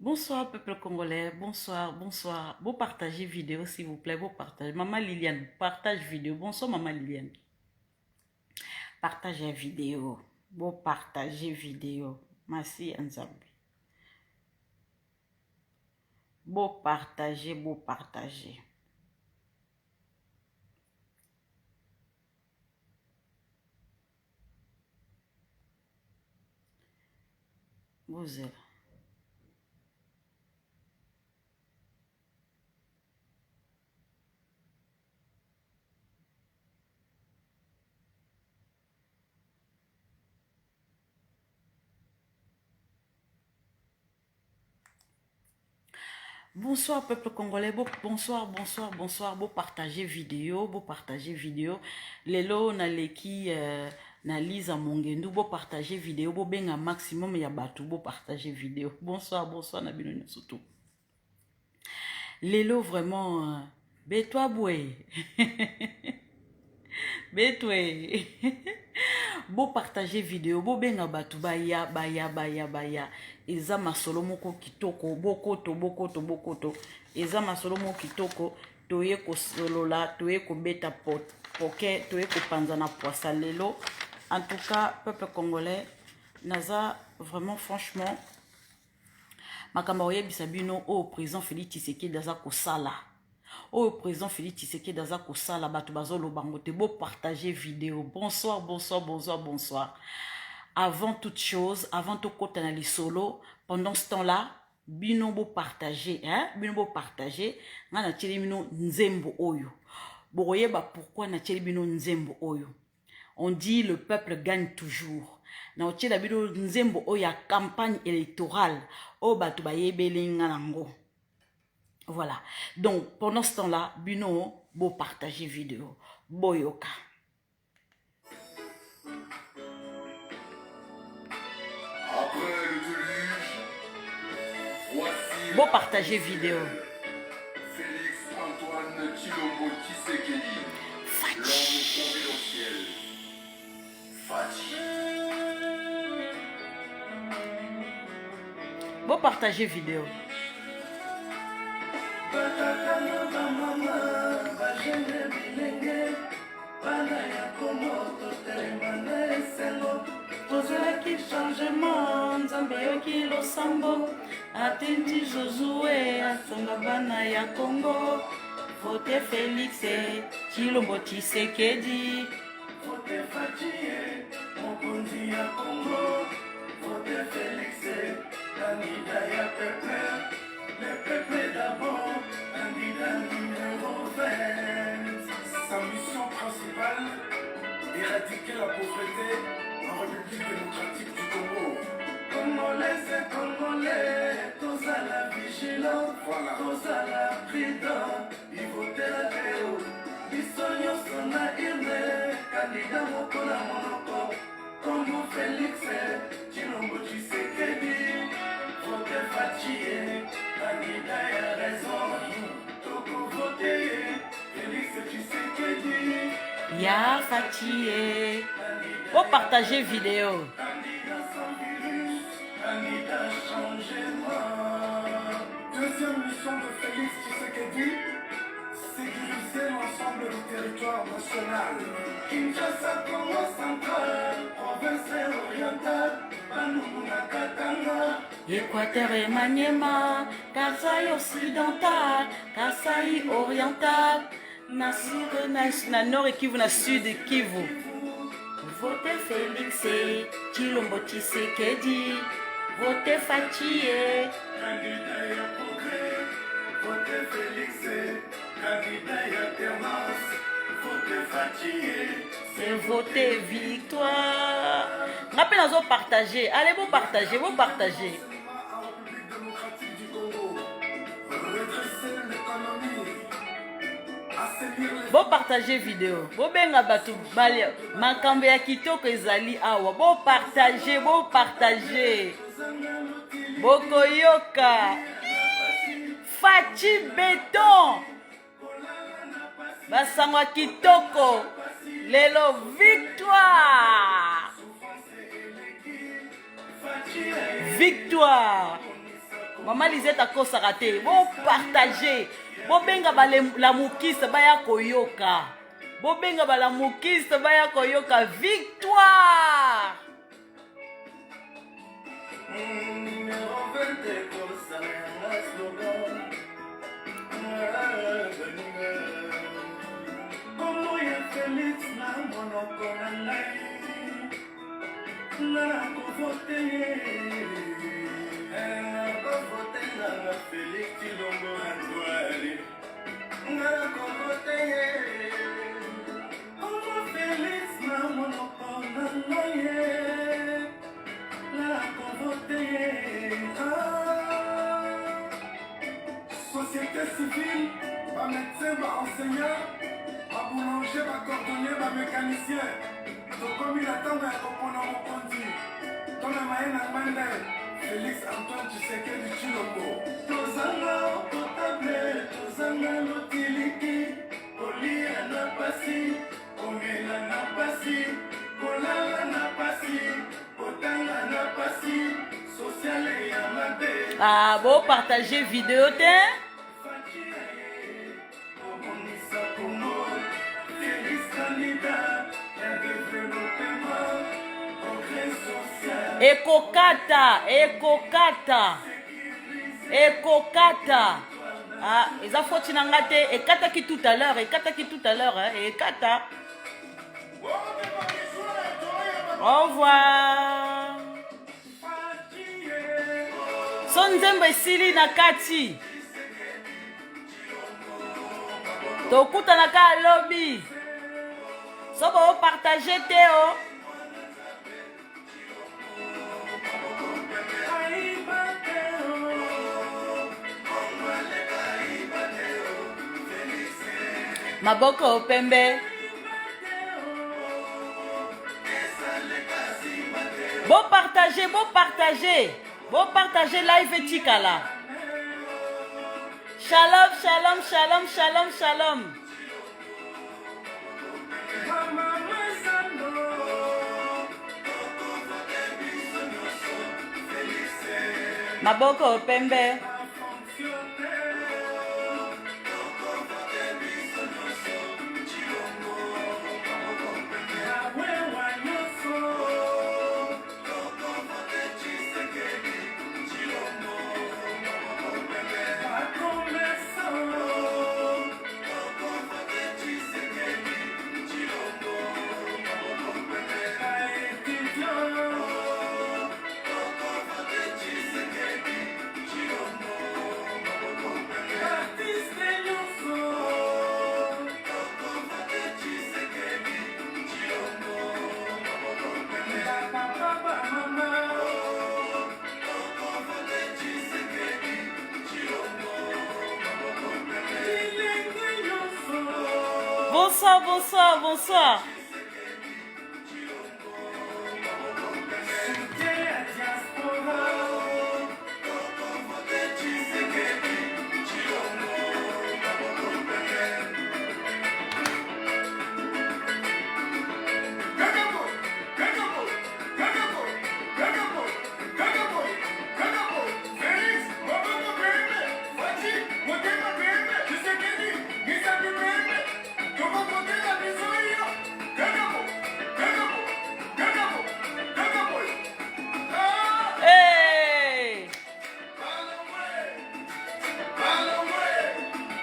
Bonsoir, peuple congolais. Bonsoir, bonsoir. Vous partagez vidéo, s'il vous plaît. Vous partagez. Maman Liliane, partage vidéo. Bonsoir, Maman Liliane. Partagez vidéo. Vous partagez vidéo. Merci, Anzambi. Vous partagez, vous partagez. Vous êtes. Bonsoir peuple congolais, bonsoir, bonsoir, bonsoir, vous partagez vidéo, vous partagez vidéo. Lelo naleki na Lisa Mongendu, vous partagez vidéo, vous benga maximum ya batu, vous partagez vidéo. Bonsoir, bonsoir na bino surtout. Lelo vraiment, betwa boué. Betwe. Bo partager vidéo, bo benga batu baya baya baya baya. Eza masolo moko kitoko, bokoto bokoto bokoto. Eza masolo moko kitoko, toye ko solola, toye ko beta poke, toye ko panza na poisa lelo. En tout cas, peuple congolais, naza vraiment franchement makambo oyebisa bino au président Félix Tshisekedi daza ko sala. Au président Félix Tshisekedi daza ko sala batu bazolo bango te bo partager vidéo. Bonsoir, bonsoir, bonsoir, bonsoir. Avant toute chose, avant tout kota na li solo, pendant ce temps-là, bino bo partager, hein? Bino bo partager, nga na tsheli bino nzembo oyo. Boyeba pourquoi na tsheli bino nzembo oyo. On dit le peuple gagne toujours. Na otshela bino nzembo oyo ya campagne électorale, o batu bayebeli nga nango. Voilà. Donc, pendant ce temps-là, bino, bo partager vidéo. Boyoka. Après le déluge, voici Bo partager vidéo. Félix Antoine Tshilombo Tshisekedi, l'homme providentiel. Fati. Bo partager vidéo. Tozalaki changement, Nzambe yoki losambo, atendi Josué, asanga bana ya Congo, vote Félix Tshilombo Tshisekedi. Vote Fati, mokonzi ya Congo. Vote Félix, candidat ya peuple. Le peuple d'abord, candidat numéro 20. Sa mission principale, éradiquer la pauvreté en République démocratique du Congo. Congolais et Congolais, tous à la vigilance, voilà. Tous à la prudence, ils votent la Théo. Ils sont sur la urne, candidat Mokola Monoko. Congo Félix, Tshilombo Tshisekedi. Vote Fati, candidat a raison. Toko voter, Félix Tshisekedi. Ya Fati. Bo partager vidéo. Candidat sans virus, candidat changement. Deuxième mission de Félix Tshisekedi, sécuriser l'ensemble du territoire national. Kinshasa, Congo central, province orientale, Bandundu Katanga. Équateur et Maniema, Kasaï occidental, Kasaï oriental, na sud, na nord et Kivu, na sud et Kivu. Votez Félix Tshilombo Tshisekedi, votez Fati. Candidat ya progrès, votez Félix, candidat ya alternance, votez Fati. C'est voter victoire. Rappelez nous partager. Allez vous partager, vous partager. En République démocratique du Congo, redresser l'économie, assainir les Vous partagez vidéo. Vous benga batu bali makambo ya kitoko ezali awa. Vous partagez, vous partagez. Bokoyoka. Fati béton. Basangwa kitoko. Lelo victoire. Victoire. Maman Lisette akosaka te. Bo partager. Bo benga ba la mukista baya koyoka. Bo benga ba la mukista baya koyoka. Victoire. Société civile, ma médecin, ma enseignant, ma boulanger, ma cordonnier, ma mécanicien. Tokomi la tanga ya kopona mokonzi. Tona maena mande. Félix Antoine Tshisekedi Tshilombo. Tozanga potable, tozanga lotiliki. Kolia na pasi, komela na pasi, kolala na pasi, kotanga na pasi, sociale ya mabe. Ah, bon, partagez vidéo, t'es? Ekokata. Ah, ils ont foutu dans la tête. Ekata qui tout à l'heure, hein, ekata. Au revoir. Sonzembe sili na kati. Tokuta na ka lobby. Sobo partager Théo. Maboko pembe. Bon partager live etikala. Shalom. Maboko pembe. Bonsoir.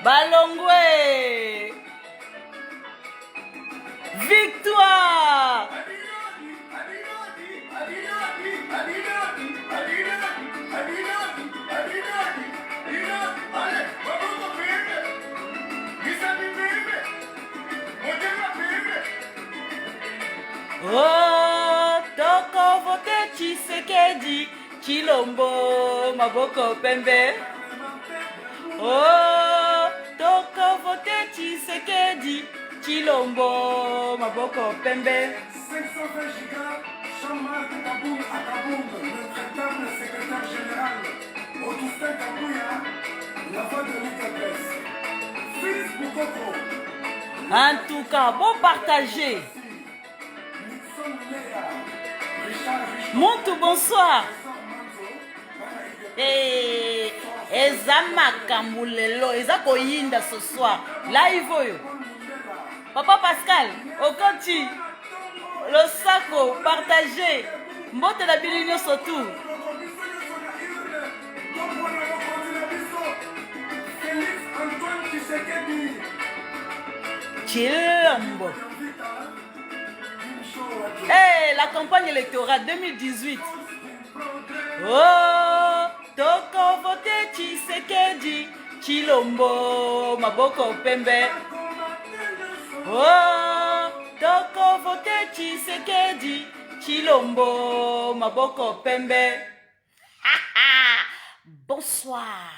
Balongwe. Victoire. Oh, toko vote Tshisekedi Tshilombo maboko pembe. Oh, toko vote Tshisekedi Tshilombo maboko pembe. 520 gigas, Jean-Marc Kaboum Akaboum, le traitable secrétaire général. Augustin Kabouya, la voix de l'Église. Fils Boukoko. En tout cas, bon partager. Monte, bonsoir. Et eza makambo lelo eza koyinda ce soir live oyo papa Pascal okoti le sako partagé mbote na bino nyonso tu Chilombo. Hey, la campagne électorale 2018. Oh, toko vote Tshisekedi, Chilombo, maboko pembe. Oh, toko vote Tshisekedi, Chilombo, maboko pembe. Bonsoir.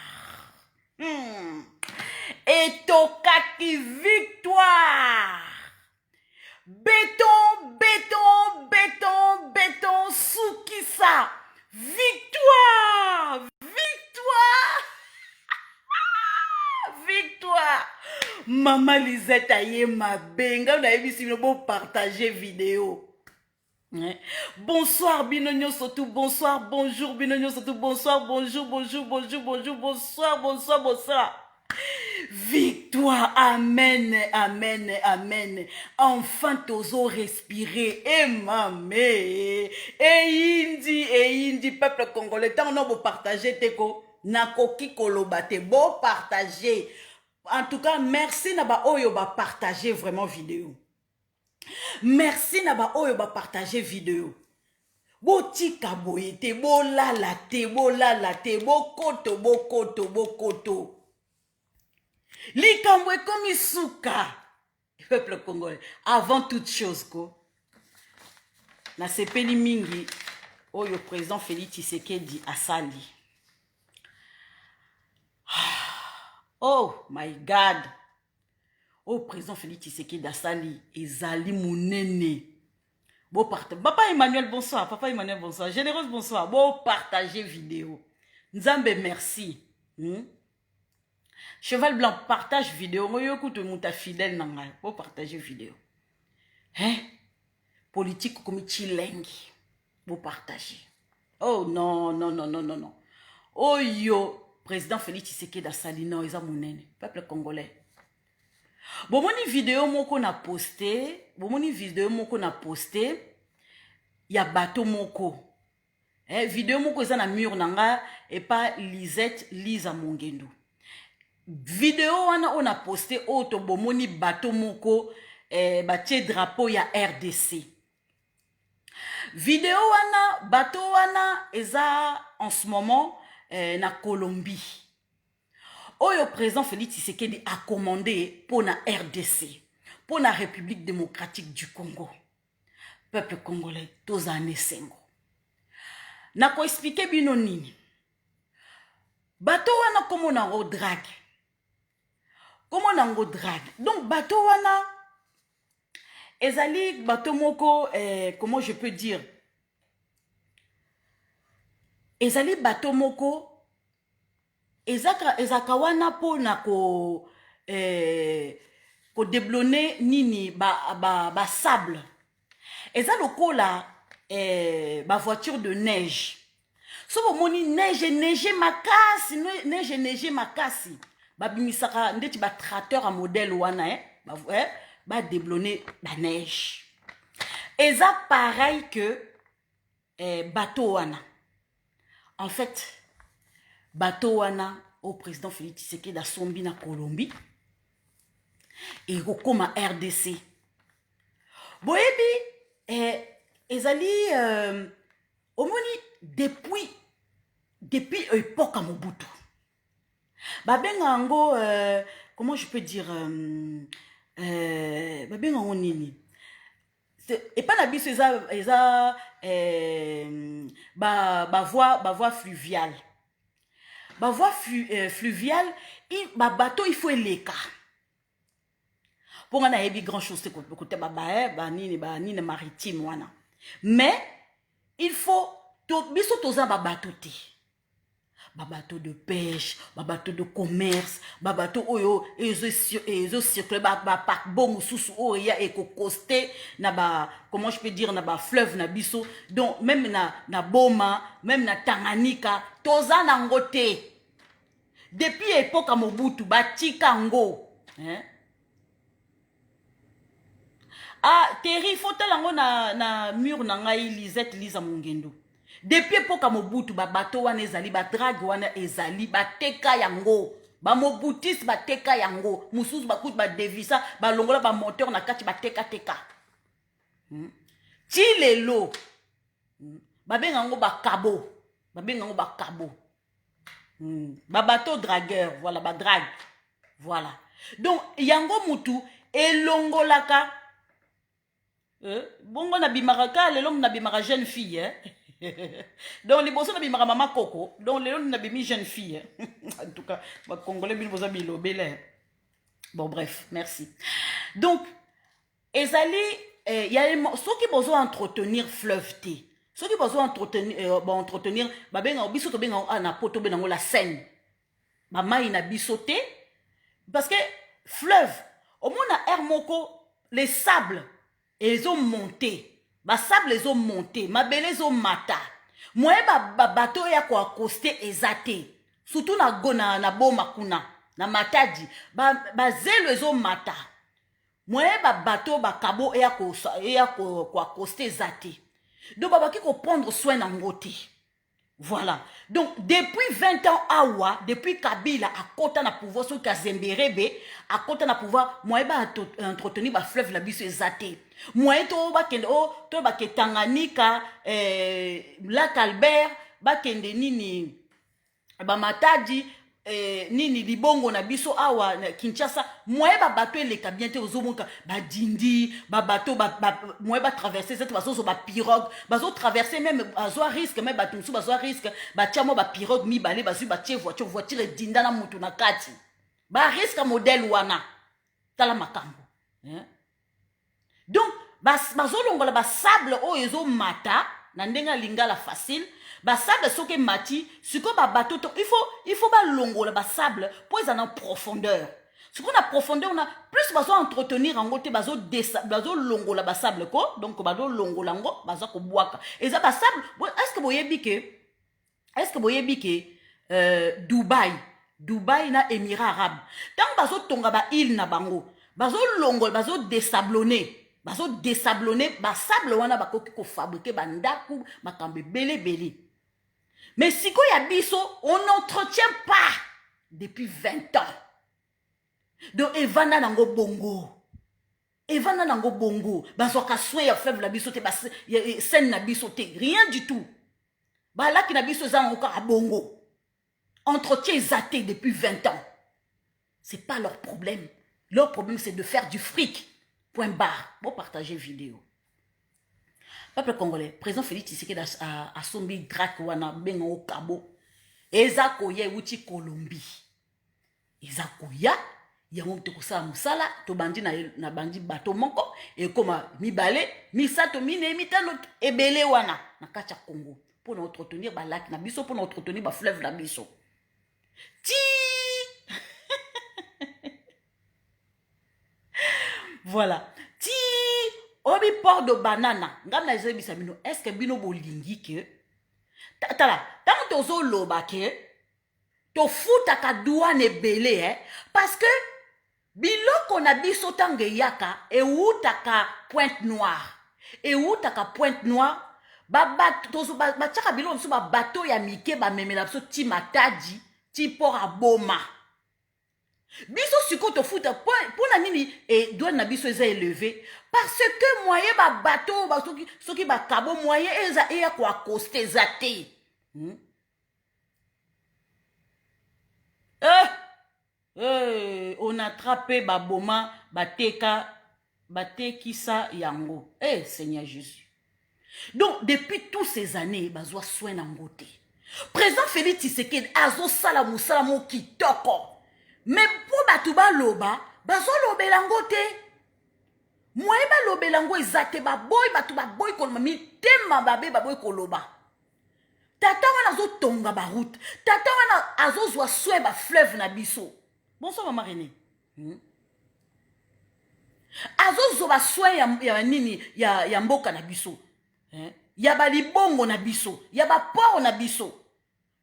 Et tokaki victoire. Béton, béton, béton, béton, Soukissa. Victoire, victoire, victoire. Maman Lisette aye ma benga, on a vu si vous partager vidéo. Bonsoir Binonio surtout, bonsoir, bonjour Binonio surtout, bonsoir, bonjour, bonjour, bonjour, bonjour, bonsoir, bonsoir, bonsoir. Victoire, amen, amen, amen. Enfin, tozo respirer. Et mamé, et indi, peuple congolais. Tant on a beau partager, teko, nakoki kolobate, beau partager. En tout cas, merci naba oyo ba partager vraiment vidéo. Merci naba oyo ba partager vidéo. Bo tika boyete, bo lalate, bo koto, bo koto, bo koto. Likambwe comme Souka, peuple congolais, avant toute chose, ko, na sepeli mingi, oyo président Félix Tshisekedi asali. Oh my God, oh président Félix Tshisekedi asali, ezali munene. Bon partage, papa Emmanuel bonsoir, papa Emmanuel bonsoir, généreuse bonsoir, bon partager vidéo. Nzambe merci. Cheval Blanc, partage vidéo. Moi, écoute, mon fidèle nanga. Pour partager vidéo. Hein? Politique comme Chilengi. Pour partager. Oh non, non, non, non, non, non. Oh yo, président Félix Tshisekedi asali non, ils ont mon peuple congolais. Bon, mon vidéo, moi, qu'on a posté. Bon, mon vidéo, moi, qu'on a posté. Il y a bateau moko. Eh, vidéo moko, ils ont na mur nanga. Et pas Lisette, Lisa Mongendou. Vidéo on a posté auto bomoni bateau moko batie drapeau ya RDC. Vidéo wana bateau wana eza en ce moment na Colombie. Oyo président Félix Tshisekedi a commandé pour na RDC, pour la République démocratique du Congo. Peuple congolais, tous années sengo. Na ko expliquer bino nini. Bateau wana comme na ro drague. Comment on a drague? Donc, bateau wana, ezali bateau moko, comment je peux dire? Ezali bateau moko, ezaka wana po na ko déblonner nini ba sable. Eza lokola ba voiture de neige. So moni neige makasi. Babimisaka ndeti ba tracteur à modèle wana ba déblonner la neige. Et ça pareil que bateau wana. En fait, bateau wana au président Félix Tshisekedi da sombi na Colombie et comme RDC. Boyebi ezali omoni depuis époque à Mobutu. Babenga ango comment je peux dire babenga ango nini et pas la biso eza ba voie fluviale. Ba voie fluviale ba bateau il faut eleka. Pour na yebi grand chose c'est côté ba nini maritime wana. Mais il faut biso toza ba bateau te. Bateau de pêche, bateau de commerce, bateau oyo ezo circuler ba parc bon sous oya eko costé na ba comment je peux dire na ba fleuve na biso donc même na Boma, même na Tanganyika, toza na ngote. depuis époque à Mobutu batika ngo hein? Ah Terry faut talango na mur na ngai Lisette Lisa Mungendo depuis époque à Mobutu bato wana ezali ba drag wana ezali bateka yango ba mobutis bateka yango mususu bakuti ba devisa ba longola ba moteur na kati bateka teka ti lelo babenga ngo ba kabo ba bateau dragueur voilà ba drag voilà donc yango mutu elongolaka bongo na bimaraka lelo na bimara jeune fille hein? Donc les bossons na bimara mama Coco donc lelo na bimi jeune fille hein? En tout cas ba congolais bil boza bilo belé bon bref merci donc ezali il y a ceux qui besoin entretenir fleuve T ceux qui besoin entretenir babenga biso to benga na poto benango la Seine ba mai na biso te parce que fleuve au moins na air moko les sables ils ont monté ba sable les ont monté ma belle ont mata moi ba bateau ya ko accoster ezate surtout na gona na boma kuna na matadi ba zelo les ont mata moi ba bateau ba kabo ya ko accoster ezate donc babaki ko prendre soin na ngoti voilà donc depuis 20 ans awa depuis Kabila à kota na pouvoir so Kazemberebe à kota na pouvoir moi ba entretenir ba fleuve la biso ezate moi to ba kende to ba ke Tanganyika Lac Albert ba kende nini ba Matadi nini libongo na biso awa na Kinshasa moi ba bateau eleka bien te ozomonka ba dindi ba bateau moi ba traverser cette façon so ba pirogue bazo traverser même bazo risque même ba tunsu bazo risque ba tiamo ba pirogue mi balé bazu ba tie voiture dinda na mutu na kati ba risque modèle wana tala makambo hein donc bazo longola ba sable o ezo mata na ndenga lingala facile ba sable soke mati siko ba bateau il faut ba longola ba sable pour ils en profondeur ce qu'on a profondeur on a plus besoin entretenir en côté bazo longola ba sable ko donc bazo longola ngo bazo ko boaka et ça ba sable est-ce que boyebi que Dubaï na Émirats arabes tant bazo tonga ba île na bango bazo longola bazo désablonner ba sable wana bakoki ko fabriquer ba ndaku makambe belé mais si ko ya biso on n'entretient pas depuis 20 ans donc evana nango bongo bazo ka soin ya fleuve la biso te ba scène na biso te rien du tout ba la ki na biso za encore bongo entretien zaté depuis 20 ans c'est pas leur problème c'est de faire du fric. Point barre. Bon, partagez vidéo. Peuple congolais, président Félix Tshisekedi a sombi drak wana benga au kabo. Eza koye uti Colombie. Eza koya yango te kosala musala to bandi na bandi bato moko e koma mibale misato mine mitano ebele wana na kati ya Congo pour entretenir ba lac na biso pour entretenir ba fleuve na biso. Ti voilà. Ti obi port de banana. Ngam na zebi samino. Est-ce que bino bolingi ke? Tala. Tant tozo loba ke. To futa ka douane belé hein. Parce que biloko na biso tange yaka e utaka Pointe Noire. E utaka Pointe Noire. Tozo chaka biloko so ba bateau ya mike ba memela so ti Matadi, ti port a Boma. Biso siko to futa pour na nini et douane na biso eza élevé parce que moyen ba bateau ba soki ba kabo moyen eza e ko accoster zaté on a attrapé ba boma batekisa yango Seigneur Jésus. Donc depuis toutes ces années bazwa soin na ngote président Félix Tshisekedi azo sala musala mo kitoko. Mais pour batuba loba, bazo lobelango te. Moi ba lobelango ezate ba boy batuba boy kolma mi tema babe ba boy koloba. Tata wana zo tonga ba route. Tata wana azo zwa soe ba fleuve na biso. Bonsoir maman René. Azo zo ba soe ya nini ya mboka na biso. Ya ba libongo na biso, ya ba port na biso.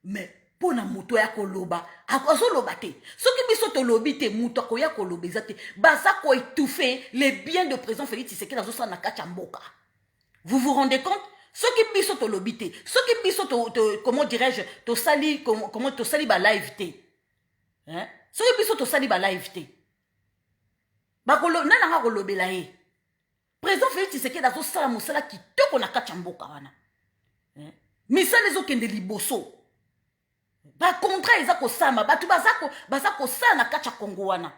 Mais pona muto ya koloba azoloba te soki biso tolobi te muto akoya koloba eza te baza koétouffer les biens de président Félix Tshisekedi azosala na kati ya mboka. Vous vous rendez compte? Soki biso tolobi te soki biso comment dirais-je comment tosali ba live te hein? Soki biso tosali ba live te nananga kolobela ye président Félix Tshisekedi azosala mosala kitoko na kati ya mboka wana misala ezokende liboso bakontra eza kosama bato baza kosala na kati ya kongo wana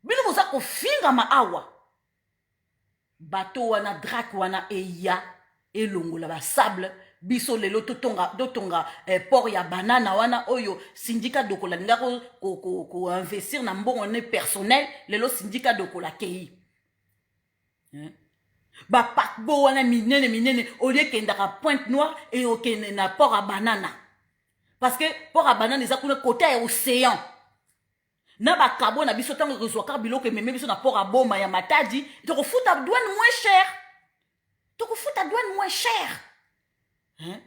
bino boza kofingama awa bato wana drake wana eya elongola basable biso lelo totonga port ya banana wana oyo syndicat dokola linga ko-investir na mbongo ne personnel lelo syndicat dokola kei bapakbo wana minene olie kendaka Pointe Noire et okende na port à banana parce que port à banana eza kuna côté ya océan na bakabo na biso tango rezoaka biloko ememe biso na port à Boma ya Matadi tokofuta douane moins cher hein?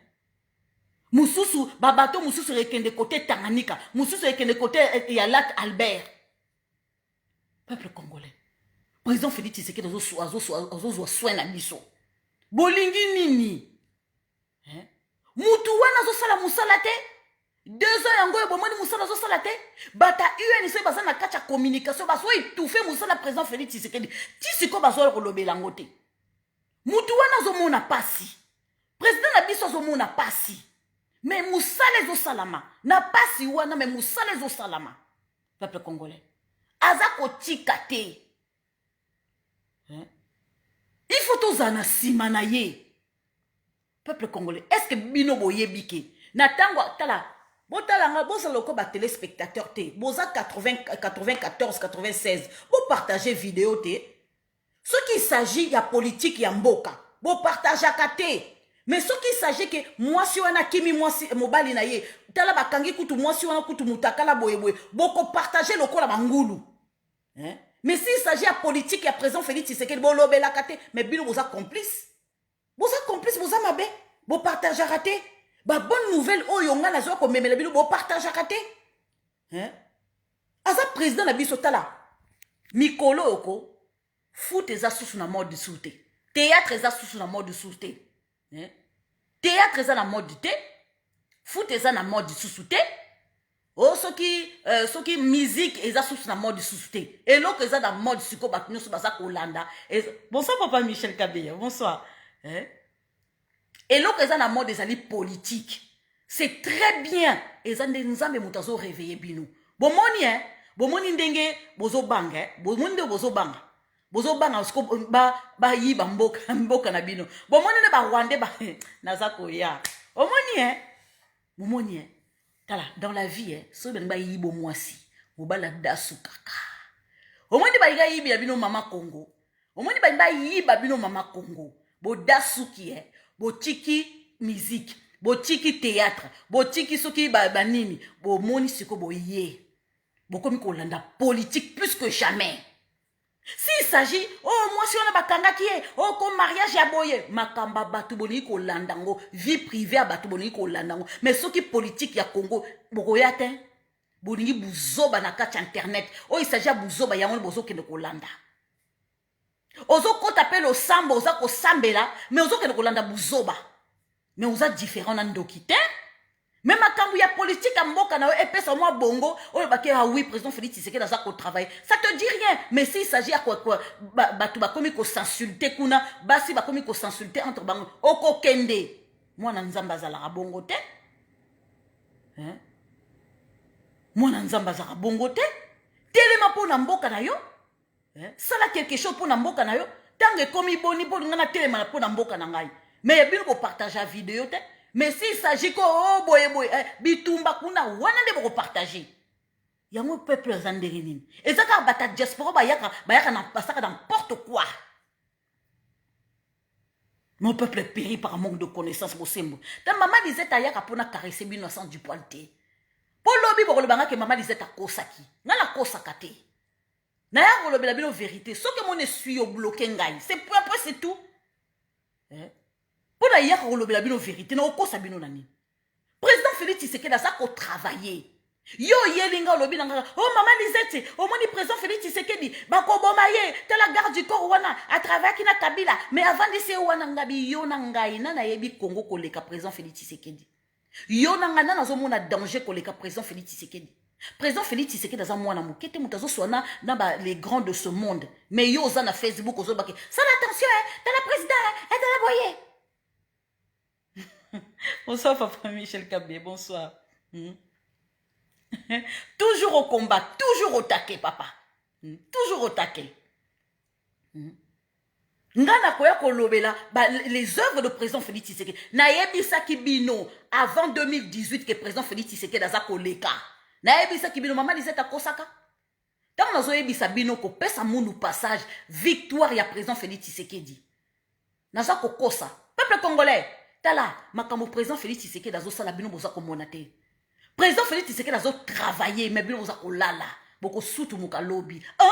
Mususu babato mususu rekende côté Tanganyika mususu rekende côté ya lac Albert. Peuple congolais président Félix Tshisekedi azozwa soin na biso bolingi nini hein? Mutu wana azosala musala te 2 ans yango ebomoni musala azosala te bata UNC baza na kati ya communication bazo étouffer musala président Félix Tshisekedi ti siko bazo kolobela ngo te mutu wana azomona pasi président na biso azomona pasi mais musala ezosalama na pasi wana mais musala ezosalama. Peuple congolais aza kotika te il faut tozana sima na ye. Peuple congolais est-ce que bino boyebike na tango tala botalanga bozaloko ba téléspectateur te boza 94 96 bo partager vidéo te ce qui s'agit ya politique ya mboka bo partager te mais ce qui s'agit que moi si wana kimi moi si mobali na ye tala bakangi kutu moi si wana kutu mutakala boye boko partager lokola bangulu hein. Mais s'il s'agit de politique, il y a président Félix Tshisekedi, mais bino boza complice. Boza mabe, bo partage raté. Ba bonne nouvelle, oh yonga na zo ko memela bino bo partage raté. Hein? Asa président na biso tala. Mikolo oko, foot eza sous na mode souté. Théâtre eza sous na mode souté. Hein? Théâtre eza na mode té. Foot eza na mode souté. Oh, ce qui musique eza sous na mode souté. Et l'autre eza dans mode siko batnyo sou basa kolanda. Bonsoir papa Michel Kabeya. Bonsoir. Hein? Et l'autre eza dans mode ezali politique. C'est très bien. Eza nzambe mutazo réveiller bino. Bomoni hein. Bomoni ndenge bozo banga hein. Bomoni ndenge bozo banga. Bozo banga siko ba yiba mboka na bino. Bomoni ne ba Rwandais ba nazako ya. Bomoni hein. Bomoni hein. Tala, dans la vie, so ben ba yibo mwasi, mobala dasu kaka. Omoni ba yiba bino mama Congo. Omoni ba yiba bino mama Congo. Bo dasu ki bo tiki musique, bo tiki théâtre, bo tiki soki ba nini, bo moni siko bo ye. Bo komi ko landa politique plus que jamais. S'il s'agit, oh, moi si on a bakanga qui est, oh, comme mariage ya boye, makamba batuboni ko landango, vie privée à batuboni ko landango, mais ce qui politique ya Congo, bokoyate, boningi buzoba na kati internet, oh, il s'agit à buzoba ya on bozo kene ko landa. Ozo ko tape lo samba, oza ko sambela, mais ozo kene ko landa buzoba. Mais oza différent nan dokite. Même quand il y a politique à Mboka, et puis ça moi bongo, oh oui président Félix Tshisekedi dans ça qu'on travaille, ça te dit rien. Mais s'il s'agit à quoi tu vas comme qu'on s'insulter kuna, basi va comme qu'on s'insulter entre bango, oko kende, moi nanzamba zala bongo te, hein? Moi nanzamba zala bongo te, tellement pour Mboka na yo, hein? Ça là quelque chose pour Mboka na yo, tant que comme boni pour ngana tellement pour Mboka na ngai, mais bien pour partager la vidéo te. Mais s'il s'agit que oh boy bitumba kuna wana de boko partager. Yango peuple zanderini. Et ça ka bata diaspora bayaka na pasaka n'importe quoi. Mon peuple périt par manque de connaissances bosembo. Ta maman disait ayaka pona caresser bino sans du pointé. Pour lobi boko le banga que maman disait ta kosaki. Na la kosaka te. Na ya ko lobela bino vérité. Ce que mon essuie au bloqué ngai. C'est après c'est tout. Hein? Pour la yaka kolobela bino vérité na okosa bino nani. Président Félix Tshisekedi a ça qu'on travailler. Yo yelinga lobi nanga oh maman Lisette au moni président Félix Tshisekedi bako bomaye te la garde du corps wana à travers kina Kabila mais avant de se wana ngabi yo nangai na yebi Congo koleka président Félix Tshisekedi yo nanga na zomona danger koleka président Félix Tshisekedi président Félix Tshisekedi za mwana mukete mutazo swana na ba les grands de ce monde mais yo za na Facebook ozo baki ça attention t'as la président et t'as la boyer. Bonsoir papa Michel Kabé, bonsoir. Toujours au combat, toujours au taquet, papa. Toujours au taquet. Ngana koya kolobela les œuvres de président Félix Tshisekedi. Nayebi Kibino avant 2018 que président Félix Tshisekedi daza koleka. Nayebi Kibino maman Lisette akosaka. Tant nazo yebi Sabino ko pesa mundu passage victoire ya président Félix Tshisekedi. Naza kokosa peuple congolais. Tala makambo président Félix Tshisekedi dazo sala bino boza ko monate. Président Félix Tshisekedi a travaillé, mais bien, on a là. Beaucoup surtout muka lobby. Ah,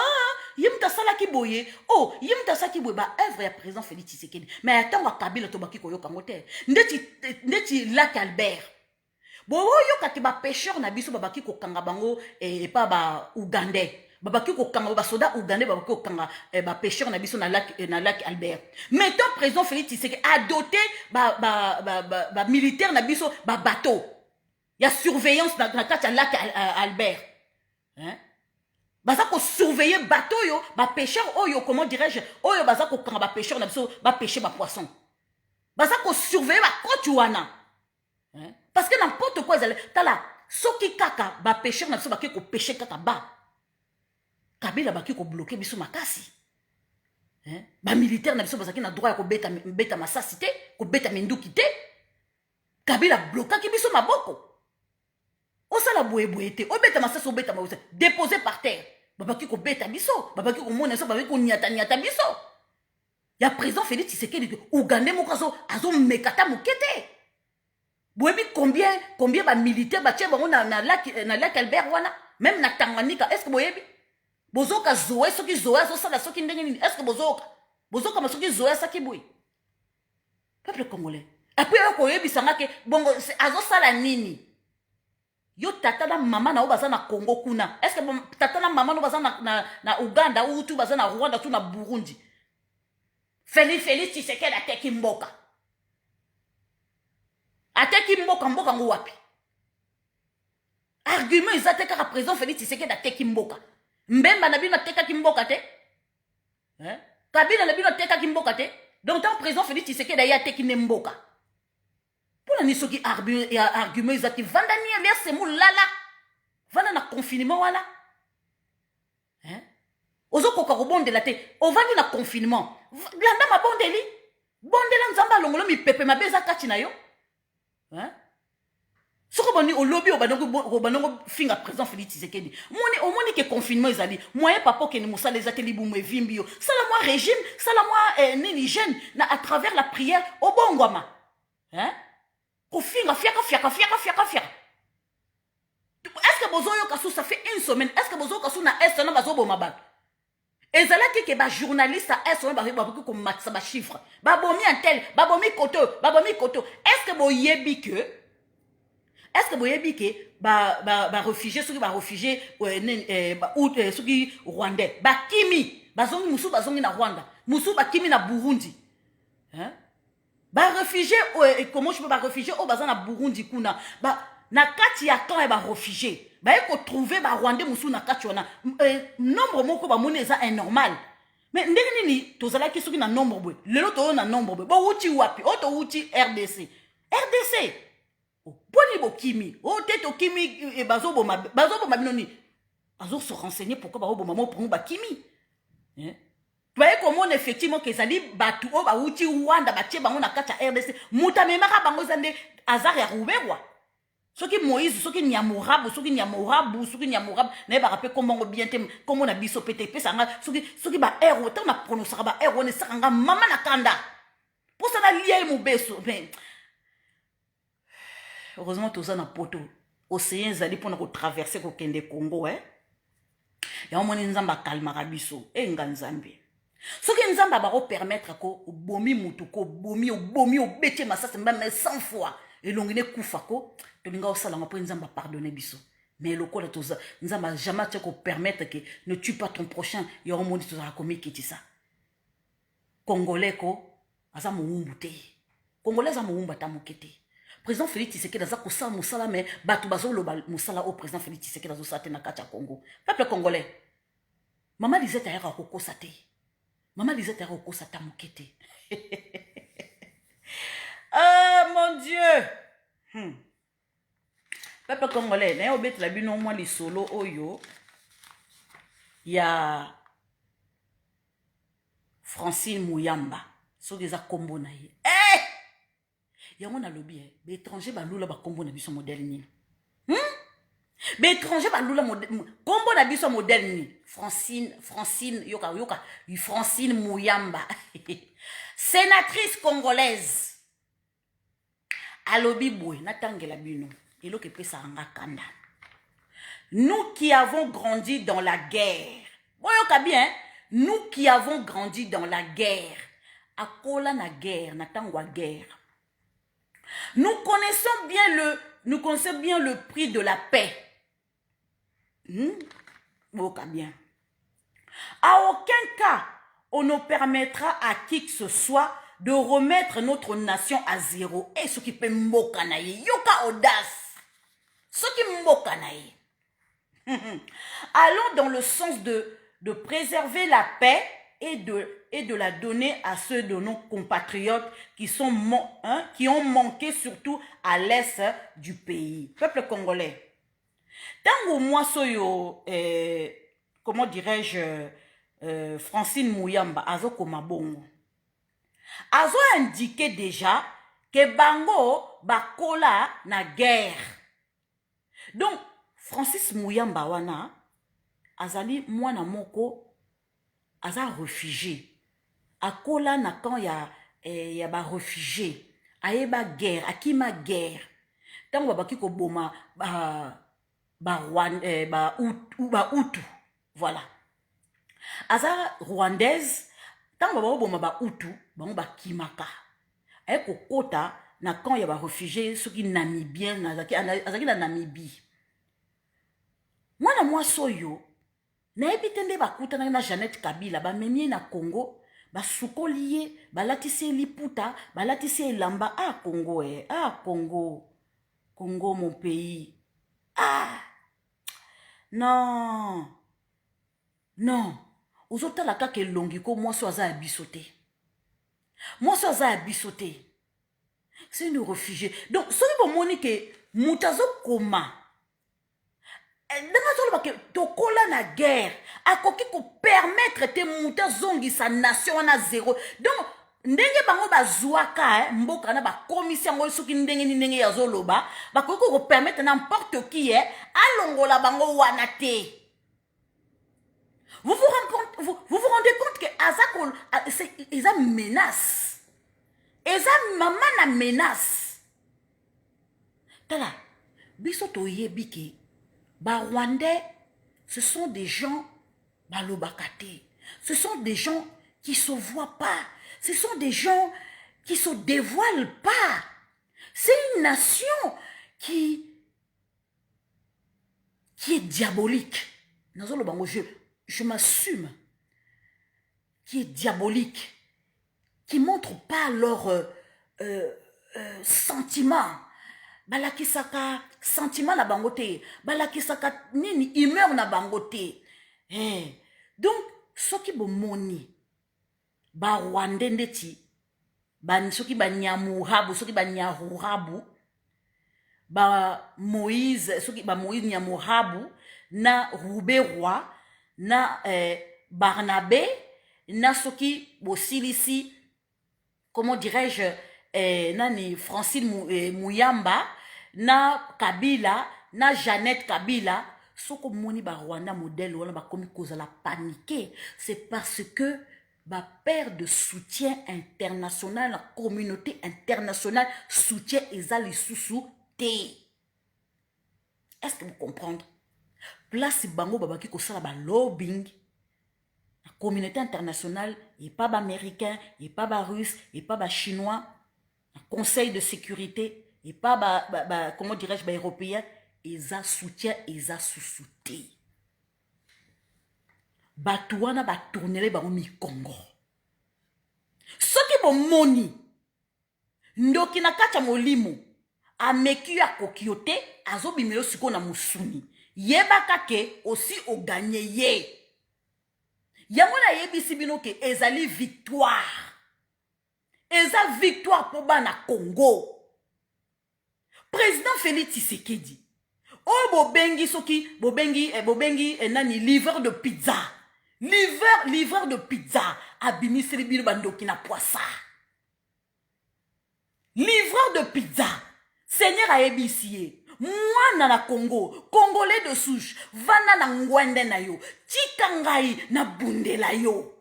yimta sala ki boye. Oh, yimta sala ki boye ba œuvre ya président Félix Tshisekedi. Mais attends wa Kabila to baki koyo kangote. Ndeti lac Albert. Bo yo kati ba pêcheur na biso babaki ko kanga bango et pas ba Ougandais. Babaki ko kanga ba soda Ougandais babaki ko kanga ba pêcheur na biso na lac Albert. Maintenant président Félix Tshisekedi a doté ba militaire na biso ba bateau. Il y a surveillance dans le lac Albert. Hein? Baza ko surveiller bateau yo, ba pêcheur oyo, comment dirais-je, oyo baza ko kanga ba pêcheur na biso, ba pêcher ba poisson. Baza ko surveiller ba kotuana. Hein? Parce que n'importe quoi ils tala, soki kaka ba pêcheur na biso ba ko pêcher kaka ba. Kabila ba ko bloquer biso makasi. Hein? Ba militaire na biso baza ki na droit ya ko beta masasité, ko beta mindukité. Kabila bloquer ki biso maboko. Osala boye te obeta masasa obeta mawusa déposé par terre babaki ko beta biso babaki ko mona so babaki ko nyata biso ya président Félix Tshisekedi Ougandais mokazo azo mekata mukete boyebi combien ba militaire ba tche bango na lac Albert wana même na Tanganyika est-ce que boyebi bozoka zoé soki zoé so sala soki ndenge nini est-ce que bozoka masoki zoé saki boye peuple congolais après ko yebi sanga ke bongo azo sala nini. Yo tata na mama na obaza na Congo kuna. Est-ce que tata na mama no baza na Uganda ou tu baza na Rwanda tu na Burundi? Félix Tshisekedi ateki mboka. Ateki mboka ngo wapi? Argument izateka ka président Félix Tshisekedi ateki mboka. Mbemba na bino ateka ki mboka te? Hein? Kabila na bino ateka ki mboka te? Donc tant président Félix Tshisekedi ya ateki mboka. Pour la niso qui argument ils ont vandani alias c'est mou lala vana na confinement wala hein ozo koka bonde la te o vandi na confinement blanda ma bondeli bondela nzamba longolo mi pepe mabeza kati na yo hein soko boni o lobby o banongo finga président Félix Tshisekedi moni que confinement ezali moyen papa ke ni musala ezateli bumwe vimbi yo sala moi régime sala moi nini jeune na à travers la prière au bongoma hein. Est-ce que bozoyo kasu ça fait une semaine? Est-ce que bozoyo kasu na est na bazobo mabal? Ezala ke ba journaliste à est ba ko matsa ba chiffre. Ba bomi un tel, ba bomi koto. Est-ce que boyebi que ba réfugié ceux qui ba réfugié ou ceux qui rwandais ba kimi bazongi musu bazongi na Rwanda musu ba kimi na Burundi hein. Ba réfugié comment je peux ba réfugié au bazan na Burundi kuna ba na kati ya quand ba réfugié ba eko trouver ba rwandais musu na kati wana nombre moko ba moneza est normal mais ndenge nini tozala ki soki na nombre boy lelo to na nombre boy bo uti wapi oto uti RDC boni bo kimi o teto kimi bazo bo binoni azo se renseigner pourquoi ba bo mamo pour ba kimi hein. Voyez comment effectivement que ça dit batu o ba uti Rwanda ba tie bango na kati ya RDC muta memaka bango zande azar ya ruberwa soki Moïse soki Nyamurabu na ba rappel comment bien tem comment na biso PTP sanga soki ba ero tant na prononcer ba ero ne sanga mama na kanda pour ça na lié mo beso ben heureusement tout ça na poto océan zali pour na ko traverser ko kende Congo hein ya omoni nzamba kalmaka biso nganzambe soki nzamba ba permettre ko bomi mutuko bomi o beti masasa mbame 100 fois elongine kufako tolinga osalanga po nzamba pardonner biso mais lokola toza nzamba jamais te ko permettre que ne tue pas ton prochain yo monde tozala komi kiti ça congolais ko aza muumbu te congolais aza muumba ta mokete président Félix Tshisekedi aza kosala mosala mais bato bazoloba mosala au président Félix Tshisekedi azosala te na kati ya Congo peuple congolais Maman Lisette ayaka kokosa te Maman Lisette ayaka kokosa ta mokete ah mon Dieu peuple congolais na obet la bino moi li solo oyo ya Francine Mouyamba soki eza kombo na ye yango na lobi l'étranger balula ba kombo na biso modèle nini l'étranger balula kombo na biso modèle nini Francine yoka Francine Mouyamba sénatrice congolaise alobi boy natangela bino eloke pesa anga kanda nous qui avons grandi dans la guerre boyoka bien nous qui avons grandi dans la guerre akola na guerre natangwa guerre nous connaissons bien le prix de la paix boyoka bien à aucun cas on ne permettra à qui que ce soit de remettre notre nation à zéro. Et ce qui peut m'okanaye, yoka audace. Ce qui m'okanaye. Allons dans le sens de préserver la paix et de la donner à ceux de nos compatriotes qui ont manqué surtout à l'est du pays. Peuple congolais. Tango moi soyo, comment dirais-je, Francine Mouyamba, azo komabongo. Azo indiqué déjà que bango bakola na guerre. Donc, Francis Mouyamba wana, azali mwana moko, aza réfugié. Akola na quand ya ba réfugié. Aeba guerre, akima guerre. Tango babaki ko boma Hutu. Voilà. Aza rwandaise, tango baboma ba Hutu, bango ba kimaka. Aye kokota na quand ya ba réfugié soki namibien azaki na Namibie. Mwana mwasoyo na ebitende bakuta na Jeannette Kabila ba memie na Congo ba sukoliye balatisi liputa balatisi elamba Congo Congo mon pays non ozotala kaka elongi ko mwaso aza ya biso te mwaso aza ya biso te c'est une réfugié donc soki bomoni ke mutazo koma ndenge azoloba ke tokola na guerre akoki kopermettre te muta zongi sa nation wana zéro donc ndenge bango bazwaka mboka na bakomisi yango soki ndenge yazoloba bakoki kopermettre n'importe qui alongola bango wana te. Vous vous rendez compte que ils ont menace. Ils ont maman na menace. Tala, bisoto yebiki, ba Rwandais, ce sont des gens balobakate. Ce sont des gens qui se voient pas. Ce sont des gens qui se dévoilent pas. C'est une nation qui est diabolique. Je m'assume, qui est diabolique, qui ne montre pas leurs sentiments. Balakisaka sentiment na bangote, balakisaka nini humeur na bangote. Donc, ce qui est moni, ba Rwandais ndeti, ce qui est Nyamurabu, ce qui est Nyahurabu, ba Moïse, ce qui est Moïse Nyamurabu, na Rouberoi, na Barnabé, na soki bosilisi, comment dirais-je, nani Francine Mouyamba, na Kabila, na Jeannette Kabila, soko moni ba Rwanda modèle wala ba komi cause la paniquer, c'est parce que ba père de soutien international, la communauté internationale soutient ezali sousou té. Est-ce que vous comprenez? Place bango babaki ko sala ba lobbying. La communauté internationale, il pas ba américain, il pas ba russe, il pas ba chinois. Le conseil de sécurité, et pas comment dirais-je, européen, ils a soutien, ils a sous-souté. Batouana ba tourner ba mi Congo. Soki bo moni ndoki na kacha molimo ameki ya kokiote azobimelo siko na musuni yebaka ke aussi o gagné ye yango na yebisi bino ke ezali victoire pour bana Congo. Président Félix Tshisekedi o bobengi soki bobengi nani livreur de pizza. Livreur de pizza abimiseli bino bandoki na poissa. Livreur de pizza. Seigneur a ebisie. Mwana na Congo, Congolais de souche, vana na ngwende na yo, chikangai na bundela yo.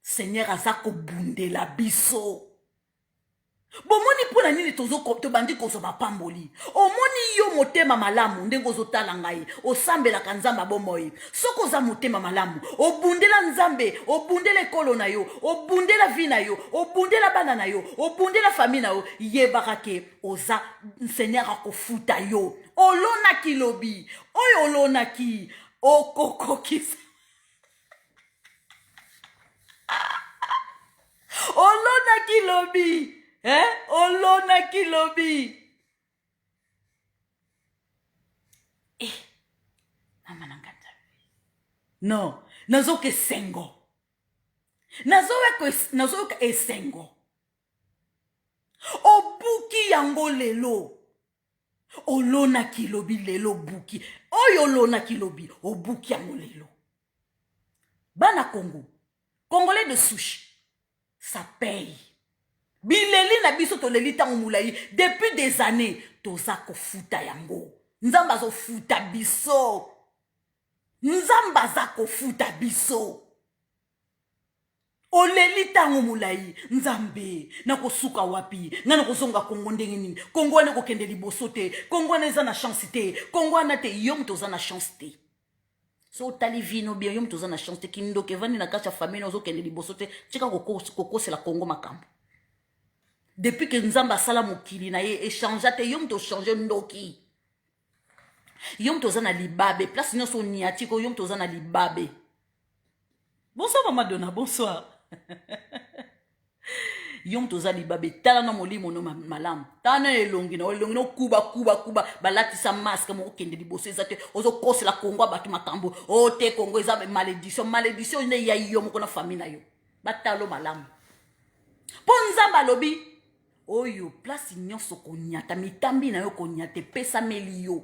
Seigneur azako bundela biso. Bomoni pona nini tozo to bandi koso bapamboli. Omoni yo motema malamu ndengo zotala ngai osambela kanzamba bomoyi. Soko za motema malamu obundela nzambe, obundela ekolo na yo, obundela vi na yo, obundela bana na yo, obundela famille na yo, yebaka ke oza Seigneur akofuta yo. Olona kilobi, oyo olona ki okokokisa. Olona kilobi. Olona kilobi. Mama nangata. Non, nazo ke sengo. Nazo ke esengo. Obuki yango lelo. Olona kilobi lelo buki. Oyo olona kilobi, obuki yango lelo. Bana Congo. Congolais de souche. Ça paye. Bileli na biso to leli tango mulai depuis des années toza ko futa yango. Nzamba zo futa biso. Nzamba za ko futa biso. Oleli tango mulai nzambe na ko suka wapi na ko zonga Kongo ndenge nini. Kongo na ko kende liboso te. Kongo na za na chance te. Kongo na te yom toza na chance te. So tali vino bien yom toza na chance te kindo ke vani na kacha famille ozo kende liboso te. Chika koko c'est la Congo makambo. Depuis que nous avons sala mokili na ye échanger te yom to changer ndoki. Yom to zana libabe place non so niati ko yom to zana libabe. Bonsoir maman Donna, bonsoir. Yom to zana libabe tala na molimo no malam. Tana elongi no kuba balati sa masque mo kende liboso ezate ozo kose la Congo batu makambo. O te Congo eza malédiction ne ya yom ko na famille na yo. Batalo malam. Ponza balobi oyo place nyonso konyata mitambi na yo konyate pesa meli yo.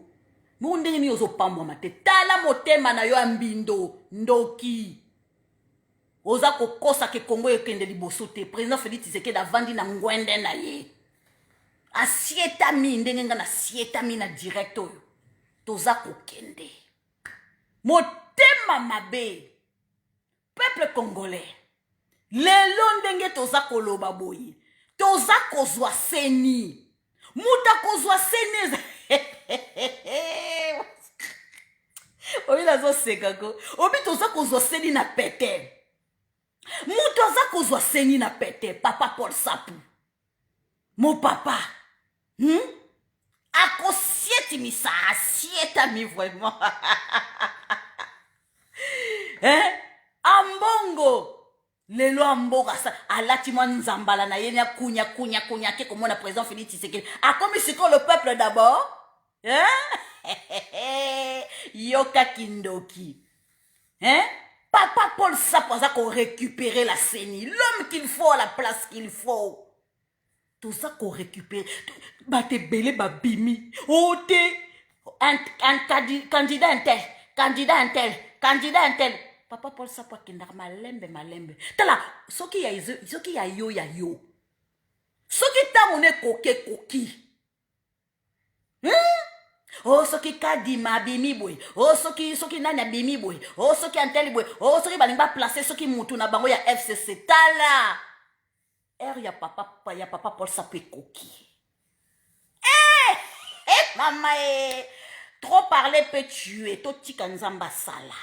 Ndenge ni ozo pambwa mate tala motema na yo ambindo ndoki. Oza kokosa ke Congo ekende liboso te. Président Félix Tshisekedi avandi na ngwende na ye. Asieta mi ndenge nga na sieta mi na direct oyo. Toza kokende. Motema mabe. Peuple congolais. Lelo ndenge toza koloba boyi. Toza kozwa seni. Muta kozwa seni. Obi nazo sekako. Obi toza kozwa seni na pete. Muta toza kozwa seni na pete. Papa Paul Sapu. Mon papa. Ako sieti misa. Sieta mi vraiment. Ambongo. Lelo amboka sa alati mwa nzambala na yenya kunya ke komona président Félix Tshisekedi akomi siko le peuple d'abord yoka kindoki papa Paul Sapaza ko récupérer la CENI l'homme qu'il faut à la place qu'il faut tout ça ko récupérer bate belé babimi ote un candidat intel Papa Paul Sapo kendar malembe. Tala, soki ya yo. Soki tamone koki. Oh, soki kadima bimi boy. Oh, soki nanya bimi boy. Oh, soki anteli boy. Oh, soki balimba placer soki mutu na bango ya FCC. Tala. Ya papa Paul Sapo koki. Maman, trop parler peut tuer. Toti kanzamba sala.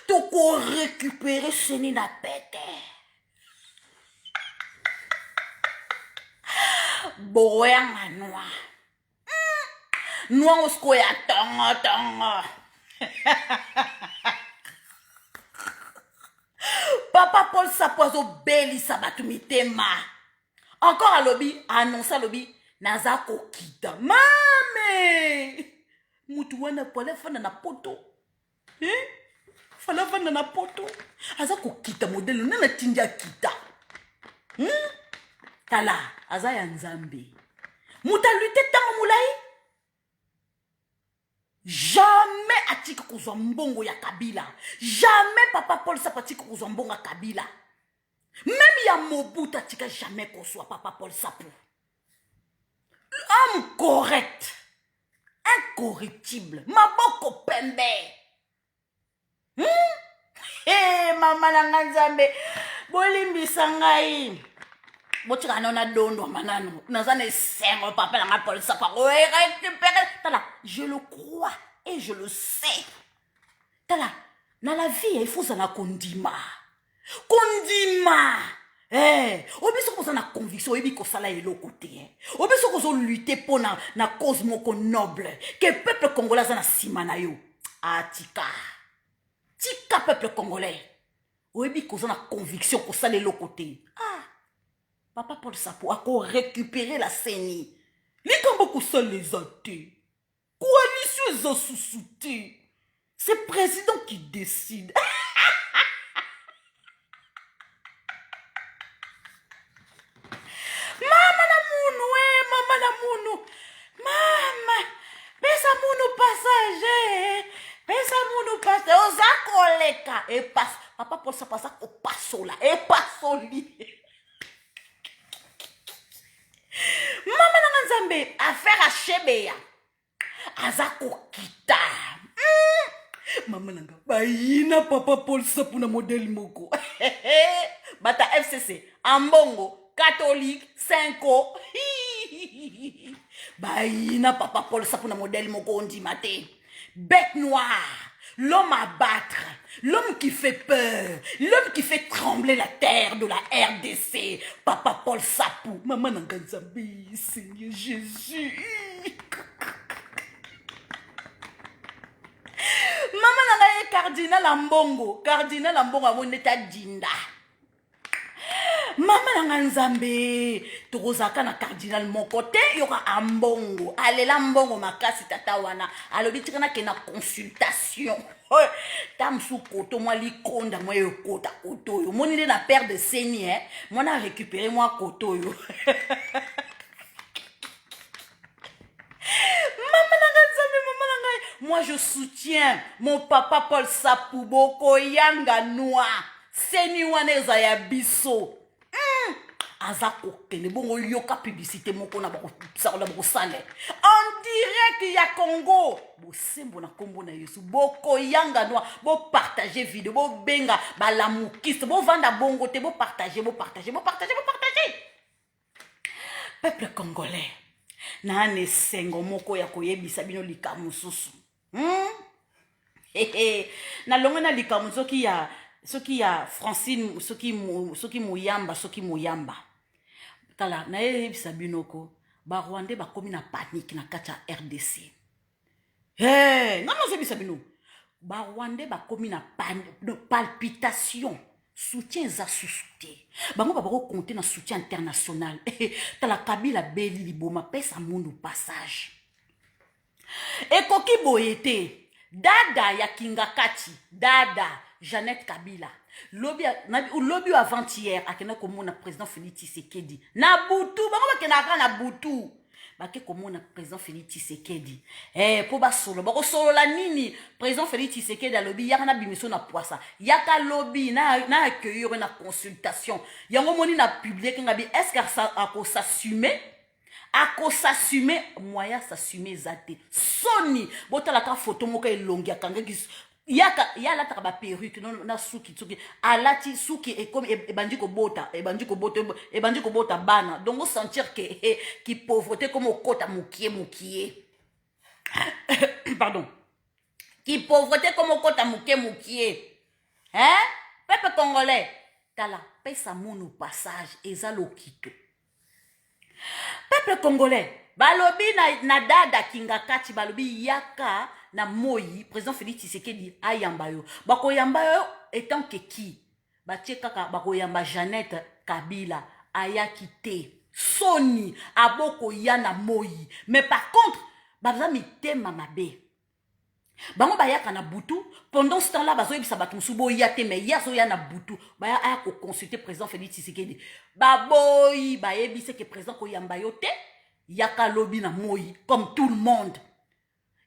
Toko récupérer chenille na pète. boyanga noir. Noir osko ya tongo. Papa Paul Sapozo beli sabatu mitema. Encore à lobby, annonce à lobby, naza kokita. Mame! Mutu wana pole fana na poto. Fala fana na poto. Aza kokita modelo nana tinja kita. Tala, aza ya nzambe. Muta lutte tango mulai. Jamais atika kozwa mbongo ya Kabila. Jamais papa Paul Sapatika kozwa mbongo ya Kabila. Même ya Mobutu atika jamais kozwa papa Paul Sapu. Homme correct. Incorruptible. Maboko pembe. Mama nanga nzambe. Bolimbisa ngai. Botika nona dondo manano. Nazane sengo papa nanga Paul Sapu. Tala, je le crois et je le sais. Tala, dans la vie, il faut ça condima. Condima. Obi so ko na conviction obi ko sala elo côté. Obi so ko lutter pour na cause moko noble que peuple congolais na sima na yo. Atika. Tika peuple congolais. Obi ko na conviction ko sala elo côté. Papa Paul Sapo a récupérer la CENI. Les Kamboko sont les athées. Coalition est sous-souté. C'est le président qui décide. Mama na munu. Mama. Pesa munu passager. Pesa munu passager. Oza koleka. Et passe. Papa Paul Sapo ça ko passo là. Et passo li. Mama na nzambe affaire à Chebeya. Azako kita. Mama nanga bayina papa Paul Sapu na modèle moko. Bata FCC Ambongo catholique 5 bayina papa Paul Sapu na modèle moko on dit maté. Bête noire, l'homme à battre, l'homme qui fait peur, l'homme qui fait trembler la terre de la RDC. Papa Paul Sapu. Maman nanga nzambe, Seigneur Jésus. Maman nanga cardinal Ambongo aboneta dinda. Maman nanga nzambe tokozaka na cardinal mon côté yoka Ambongo alela Mbongo makasi tata wana alobi tikana ke na consultation. Tamsu koto moi likonda moi yokota koto yo moni na père de CENI moi na récupérer moi koto yo. Moi, je soutiens mon papa Paul Sapu Boko Yanga Noa. Seni waneza ya biso. Azako kene bongo yoka publicité moko na bako sakola bako sale. En direct ya Congo. Bo sembo na kombo na Yesu. Boko Yanga Noa. Bo partager vidéo. Bo benga balamukiste. Bo vanda bongo te. Bo partager. Peuple congolais. Na ane sengo moko ya koyebisa bino likamu susu. Na longo na likamu soki ya Francine soki muyamba tala na yebisa bino ko ba Rwandais ba komi na panique na kati ya RDC. Non yebisa bino ba Rwandais ba komi na palpitation. Soutien za sous-soutien. Bango ba bako compter na soutien international. Tala Kabila beli liboma pesa mundu passage. Ekoki boyete. Dada ya Kingakati. Dada Jeannette Kabila. Lobby avant-hier akena komona président Félix Tshisekedi. Na butu bango bakena na butu. Bake komona président Félix Tshisekedi. Po ba solo bako solo la nini président Félix Tshisekedi a lobby yaka na bimiso na poisa. Yaka lobby na accueillir na consultation. Yango moni na publier ngabi est-ce que ça ako s'assumer? Ako s'assumer moya s'assumer zate. Soni botala ka photo moko elongi akanga yaka yala ta ba perruque na suki alati suki et comme ebandi ko bota bana donc sentir que qui pauvreté comme okota mukie pardon qui pauvreté comme okota mukie peuple congolais tala pesa mono passage ezalo kito Peuple congolais, balobi na dada kingakati balobi yaka na moi, président Félix Tshisekedi ayamba yo. Bako yamba yo étant que qui? Batie kaka bako yamba Jeannette Kabila ayaki te. Soni aboko yana moi. Mais par contre, baza mitema mabe. Bango bayaka na butu, pendant ce temps-là, bazo yebisa bato musubo yate mais yazo yana butu, baya aya ko consulter président Félix Tshisekedi. Baboyi bayebise que président ko yamba yote, yaka lobi na moi comme tout le monde.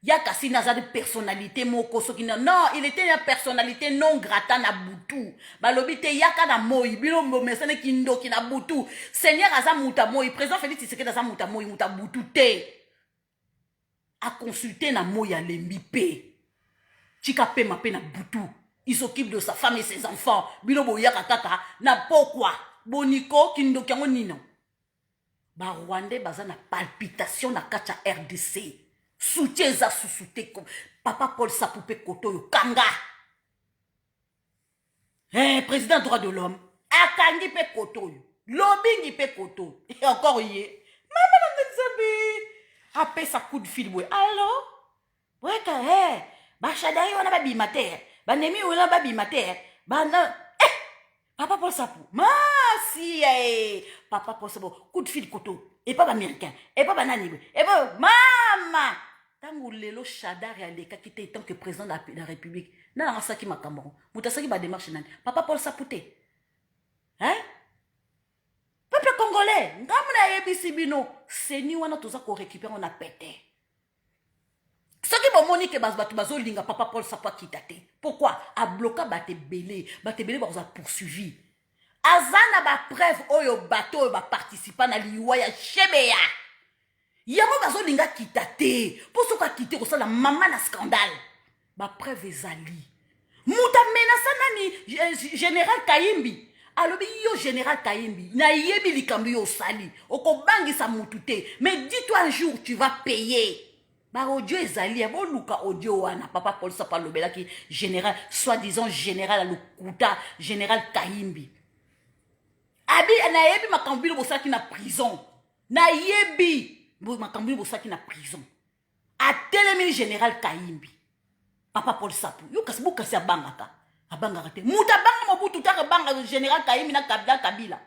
Yaka si naza de personnalité moko soki non, il était une personnalité non grata na butu. Balobi te yaka na moi, bilo mesene kindo ki na butu. Seigneur aza muta moi, président Félix Tshisekedi aza muta moi, muta butu te. A consulter na moya lembi pe. Chika pe ma pe na butu. Il s'occupe de sa femme et ses enfants. Bilo boyaka kaka na pokwa. Boniko kindo kiango nino. Ba Rwandais baza na palpitation na kacha RDC. Soutien za sousouté comme Papa Paul Sapoupe Koto yo kanga. Président droit de l'homme. Akangi pe Koto yo. Lobingi pe Koto. Et encore yé. Maman n'engazabi. Après sa coup de fil, ouais. Allô? Ouais, Bachadaï, on a babi mater. Banemi, on a babi mater. Papa Paul Sapou. Si, Papa Paul Sapou. Coup de fil, koto. Et pas américain. Et pas banani. Et pas, maman. Tango lelo Chadar et Aleka qui était tant que président de la République. N'a ça qui m'a cameron. Moutasaki ba démarche nan. Papa Paul Sapouté. Hein? Peuple congolais, ngamuna yebisi bino, seni wana toza ko récupérer on a pété. Ce qui va monique batu bazo linga Papa Paul Sapoué kitate. Pourquoi? A bloqué bate belé ba poursuivi. Azana ba preuve oyo bateau ba participant na liwa ya Shebeya. Yamo bazo linga kitate. Pour ce qu'a quitté ko la maman na scandale. Ba preuve ezali. Muta menaça nani général Kayimbi. Alobi yo général Kayimbi, na yebi likambi yo sali, okobangi sa mutute, mais dis-toi un jour tu vas payer. Ba audio ezali, bo luka audio wana, Papa Paul Sapoué lobela ki général, soi-disant général Alukuta, général Kayimbi. Abi na yebi makambi lo bosaki na prison. Na yebi makambi lo bosaki na prison. A telemi général Kayimbi. Papa Paul Sapoué, yo kasbu kasi abangaka. Abanga te muta banga mobutu taka banga général Kayimi na Kabila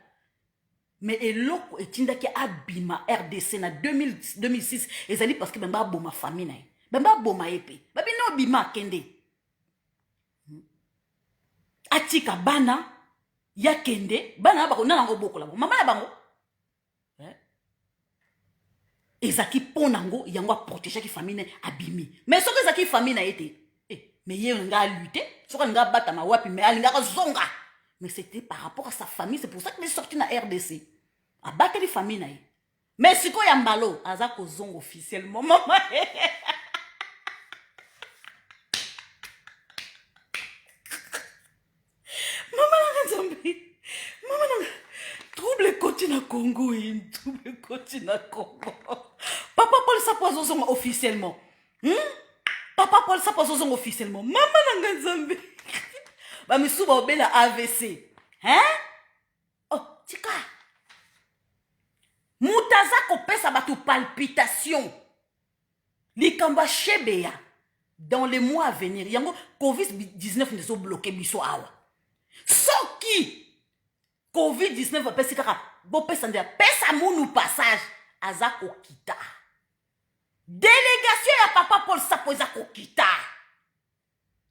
mais eloko etinda ki abima RDC na 2006 ezali parce que bamba boma famille na bamba boma epe babi no bima kende atika bana ya kende bana ba kona ngo bokola mama na bango ezaki ponango yango protéger ki famille abimi mais soki ezaki famille na ete mais il y a un lutter, sur un gars battu ma wapi, mais il y a un zonga. Mais c'était par rapport à sa famille, c'est pour ça qu'il est sorti dans la RDC. A battre les familles. Mais si quoi y a un ballot, Azako zong officiellement, maman. Maman, trouble côté na Congo, trouble côté na Congo. Papa Paul Sapoué zong officiellement. Papa Paul Sapoué zong officiellement. Maman Nzambe. Ba misu ba obela AVC. Hein? Oh, tika. Mutaza ko pesa batu palpitation. Likamba Shebeya. Dans les mois à venir, yango COVID-19 ne sont bloqués biso awa. Soki COVID-19 va pesa kaka bo pesa ndia pesa munu passage azako kita. Délégation ya Papa Paul Sapoué azako kita.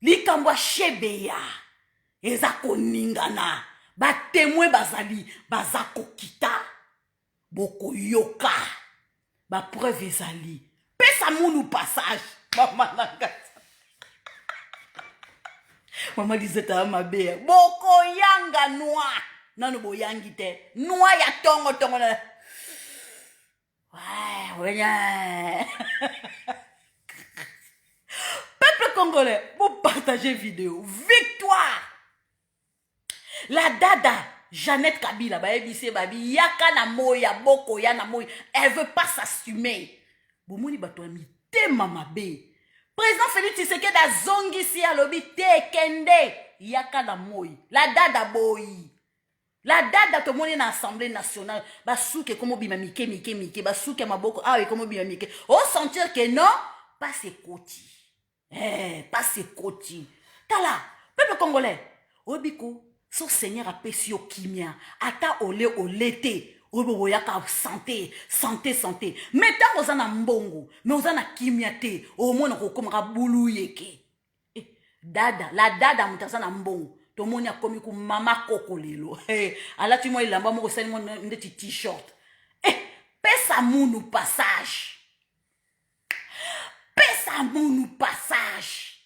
Likamba Shebeya ezako ningana ba témoin bazali bazako kita. Boko yoka ba preuve ezali pesa munu passage. Maman disait à ma belle, boko yanga noa. Nano bo yangite. Noa ya tongo tongo na. Ouais. Peuple congolais, vous partagez vidéo. Victoire. La dada, Jeannette Kabila, babi, yaka na moya, boko ya na moya. Elle veut pas s'assumer. Bomoni batoami te mama be. Président Félix Tshisekedi a zongi si alobi te kende yaka na moi. La dada boy. La date de mon assemblée nationale, basouke comme bima mike, basouke maboko, ah oui, comme bima mike. On sentir que non, pas ses côtés. Pas ses côtés. Tala, peuple congolais, obiko, son seigneur a péché au kimia, ata olete, oboyaka santé. Mais tant qu'on a mbongo, mais on a kimia te, au moins on comme raboulou yeke. Dada, la dada mutazana mbongo. Tomoni a komi ku mama koko lelo. Alati mo ilamba mo sel mo ndeti t-shirt. Pesa munu passage. Pesa munu passage.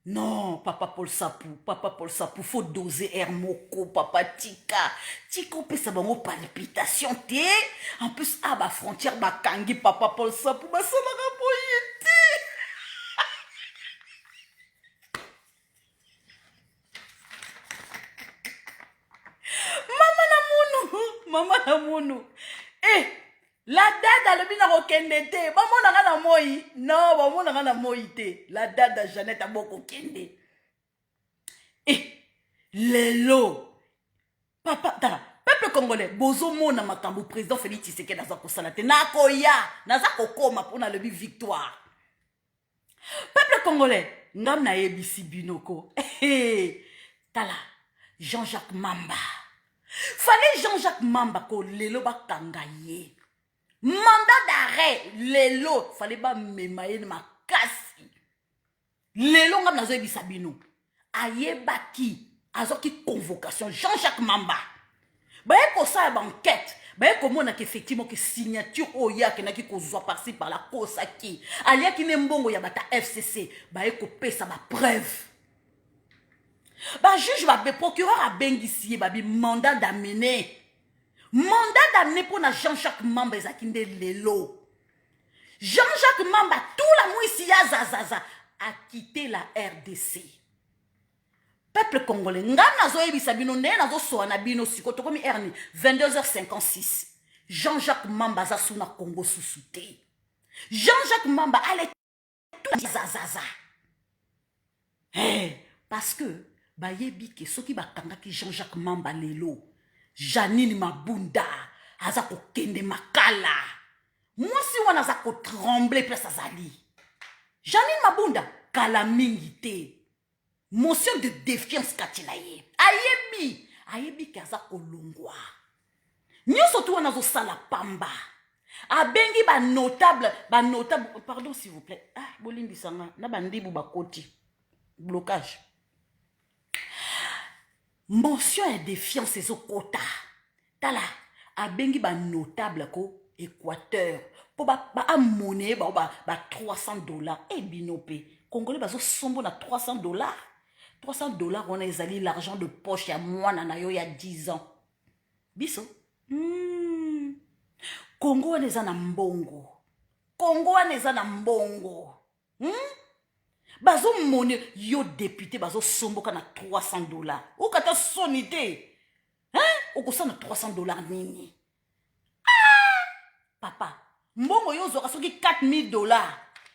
Non, papa Paul Sapou, faut doser Hermoko, papa Tika. Tika pesa bango palpitation te. En plus à ba frontière ba kangi papa Paul Sapou, ba sala boyete. Maman Namounu. La dada le bina kokende te. Maman na moi. Non, maman na moi te. La dada Jeannette a beaucoup kende. Lelo. Papa, tala. Peuple congolais, bozo mona makambo président Félix Tshisekedi naza kosala te. Nakoya, naza kokoma pona lebi victoire. Peuple congolais, ngam na yebisi binoko. Tala, Jean-Jacques Mamba. Fallait Jean-Jacques Mamba ko lelo ba kangaye. Mandat d'arrêt lelo fallait ba memaye ma kasi. Lelo ngam nazo yebisa bino. Ayebaki azoki convocation Jean-Jacques Mamba. Baye ko sa enquête. Baye ko mona effectivement que signature oya ke naki ko zwa par-ci par la kosa ki. Alia ki nembongo ya bata FCC. Baye ko pesa ba preuve. Bah juge va procureur a bengisi babi mandat d'amener pour na Jean-Jacques Mamba ezakinde lelo. Jean-Jacques Mamba tout la mouissia zazaza a quitté la RDC. Peuple congolais ngana zo ebisa bino ne nazo so na bino siko to komi erni 22h56. Jean-Jacques Mamba za suna Congo susute. Jean-Jacques Mamba allait tout zazaza. Parce que bayebi ke soki bakanga ki Jean-Jacques Mamba lelo Janine Mabunda aza ko kende makala moi si wana aza ko trembler place azali Janine Mabunda kala mingi te motion de défiance katila ye ayebi ke aza ko longwa nyoso tu wana zo sala pamba abengi ba notable pardon s'il vous plaît bolimbi sanga na bandibu bakoti blocage. Motion et défiance et quota. Tala, a bengi ba notable ko Équateur. Pour ba monnaie ba $300. Binope. Congolais bazo sombo na $300. $300 on a ezali l'argent de poche ya mwana na yo ya 10 ans. Biso. Congo aneza na mbongo. Bazo mone yo député bazo somboka na $300. Ou kata sonité. Ou kosa na $300 nini. Papa, mbongo yo zoka soki $4000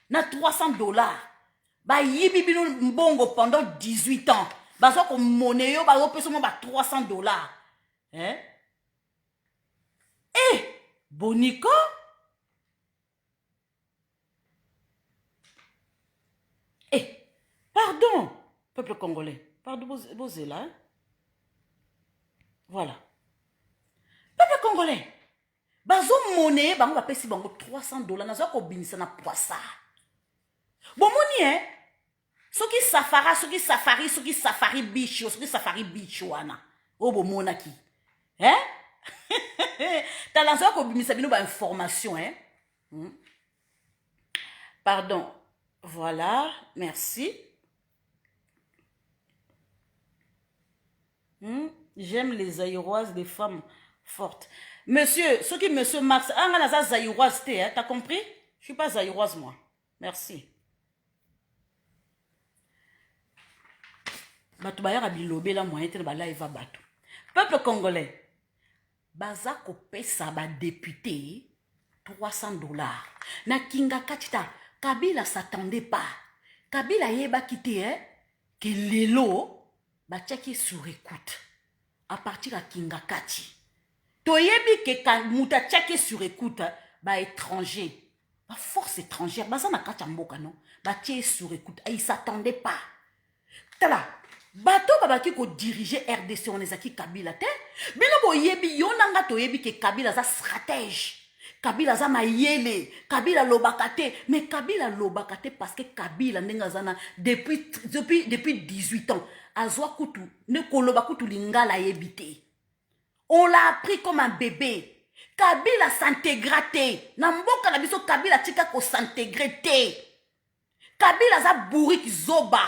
na $300. Ba yibi bino mbongo pendant 18 ans. Bazo ko mone yo bazo peso mo ba $300. Bonico. Pardon, peuple congolais. Pardon, vous êtes là. Voilà. Peuple congolais. Bazo monnaie, bango va payer bango $300. Nazo ko binisa na poissa. Bon moni soki safari bicho wana. O bo monaki. Talanzo ko binisa bino ba information Pardon. Voilà, merci. J'aime les aïroises des femmes fortes. Monsieur, ce qui monsieur Max, t'as compris? Je suis pas aïroise moi. Merci. Peuple congolais, baza kopesa ba député $300. Na kinga katita, Kabila s'attendait pas. Kabila yeba quitté que lelo ba tchaki sur écoute. à partir à Kingakati. Toyebi ke muta tchake sur écoute, ba étranger, ba force étrangère, ba zana kachamboka non, ba tchake sur écoute, il s'attendait pas. Tala, bato babaki ko diriger RDC on ezaki Kabila te, bino boyebi yonanga toyebi ke Kabila za stratège. Kabila za mayele, Kabila lobakate, mais Kabila lobakate parce que Kabila nengazana depuis 18 ans, azwa kutu, ne koloba kutu lingala yebite. On l'a appris comme un bébé. Kabila s'intégra te. Namboka na biso Kabila tika ko s'intégrer te. Kabila za bourrik zoba.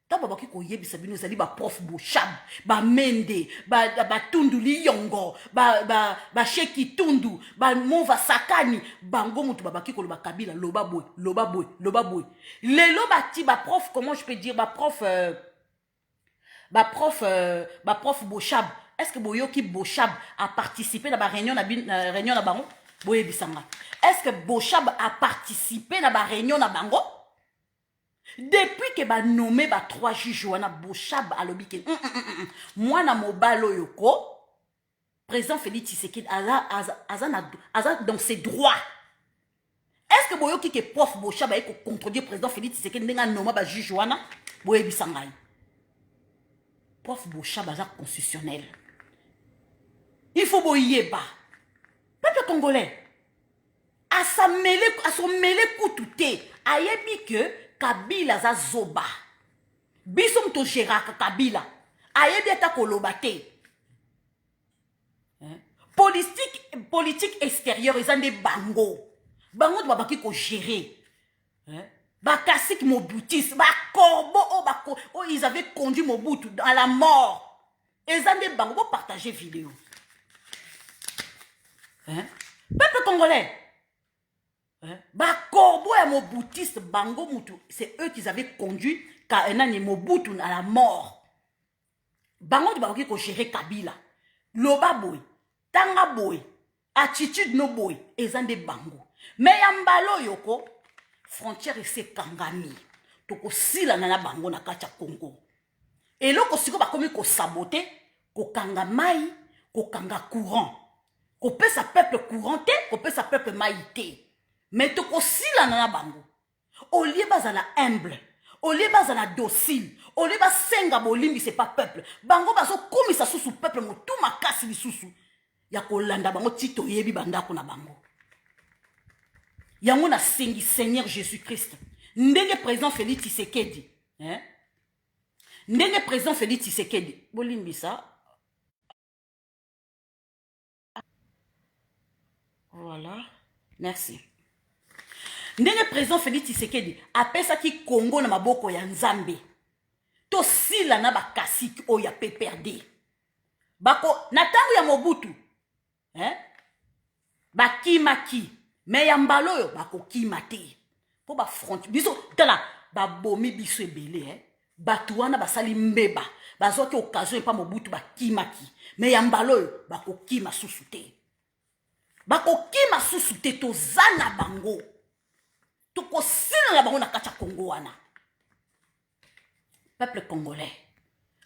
Ta babaki ko yebisa bino zali ba prof Bochab, ba Mende, ba Tundu Liyongo, ba Sheki Tundu, ba Mova Sakani, bango mutu babaki ko ba Kabila loba boy, loba boy, loba boy. Lelo bati ba prof, comment je peux dire, ba prof Bochab. Est-ce que Boyoki Bochab a participé dans la réunion na bango? Boye bisanga. Est-ce que Bochab a participé dans la réunion na bango? Depuis que ba nommé ba 3 juges wana Bochab a lobby ke moi na mobalo yoko président Félix Tshisekedi aza dans ses droits. Est-ce que Boyoki ke prof Bochab a contredire président Félix Tshisekedi ndenga nommé ba juge wana? Boye bisanga. Prof Bochab aza constitutionnel. Il faut boyer bas. Peuple congolais. À son mêlé koutouté. Ayebi que Kabila za zoba. Bisom to Gérard Kabila. Ayebi ata kolobate. Politique extérieure, ils ont des bango. Bango doit baki ko gérer. Bakasik Mobutis, Bakorbo, ils avaient conduit Mobutu à la mort. Ils ont des bango pour partager vidéo. Peuple congolais. Bakorbo et Mobutis, bango mutu, c'est eux qui avaient conduit Mobutu à la mort. Bango doit baki ko gérer Kabila. Loba boy, Tanga boy, attitude no boy, ils ont des bango. Mais yambalo yoko. Frontière et c'est kangami. Toko sila nana bango na kacha Congo. Et là, ko bakomi ko saboter, ko kanga mai, ko kanga courant. Ko pe sa peuple couranté, ko pe sa peuple maïté. Mais toko sila nana bango. Au lieu bazala humble, au lieu bazala docile, au lieu basenga bolimbi c'est pas peuple. Bango bazo komi sa sous peuple mo tout makasi li susu. Ya ko landa bango tito yebi bandako na bango. Yango na sengi Seigneur Jésus-Christ. Ndenge président Félix Tshisekedi. Ndenge président Félix Tshisekedi. Bolimbi ça. Voilà. Merci. Ndenge président Félix Tshisekedi. Après ça qui Congo na maboko ya Nzambe. To sila na bakasik o ya PPRD. Bako natango ya Mobutu. Bakimaki. Mais yambalo yo bako kimate. Po ba front biso tala ba bomi biso ebele batuana basali mbeba bazo ki occasion pa Mobutu ba kimaki. Mais yambalo yo bako kima susute. Bako kima susute to zana bango. To ko sina na bango na kacha Congo wana. Peuple congolais.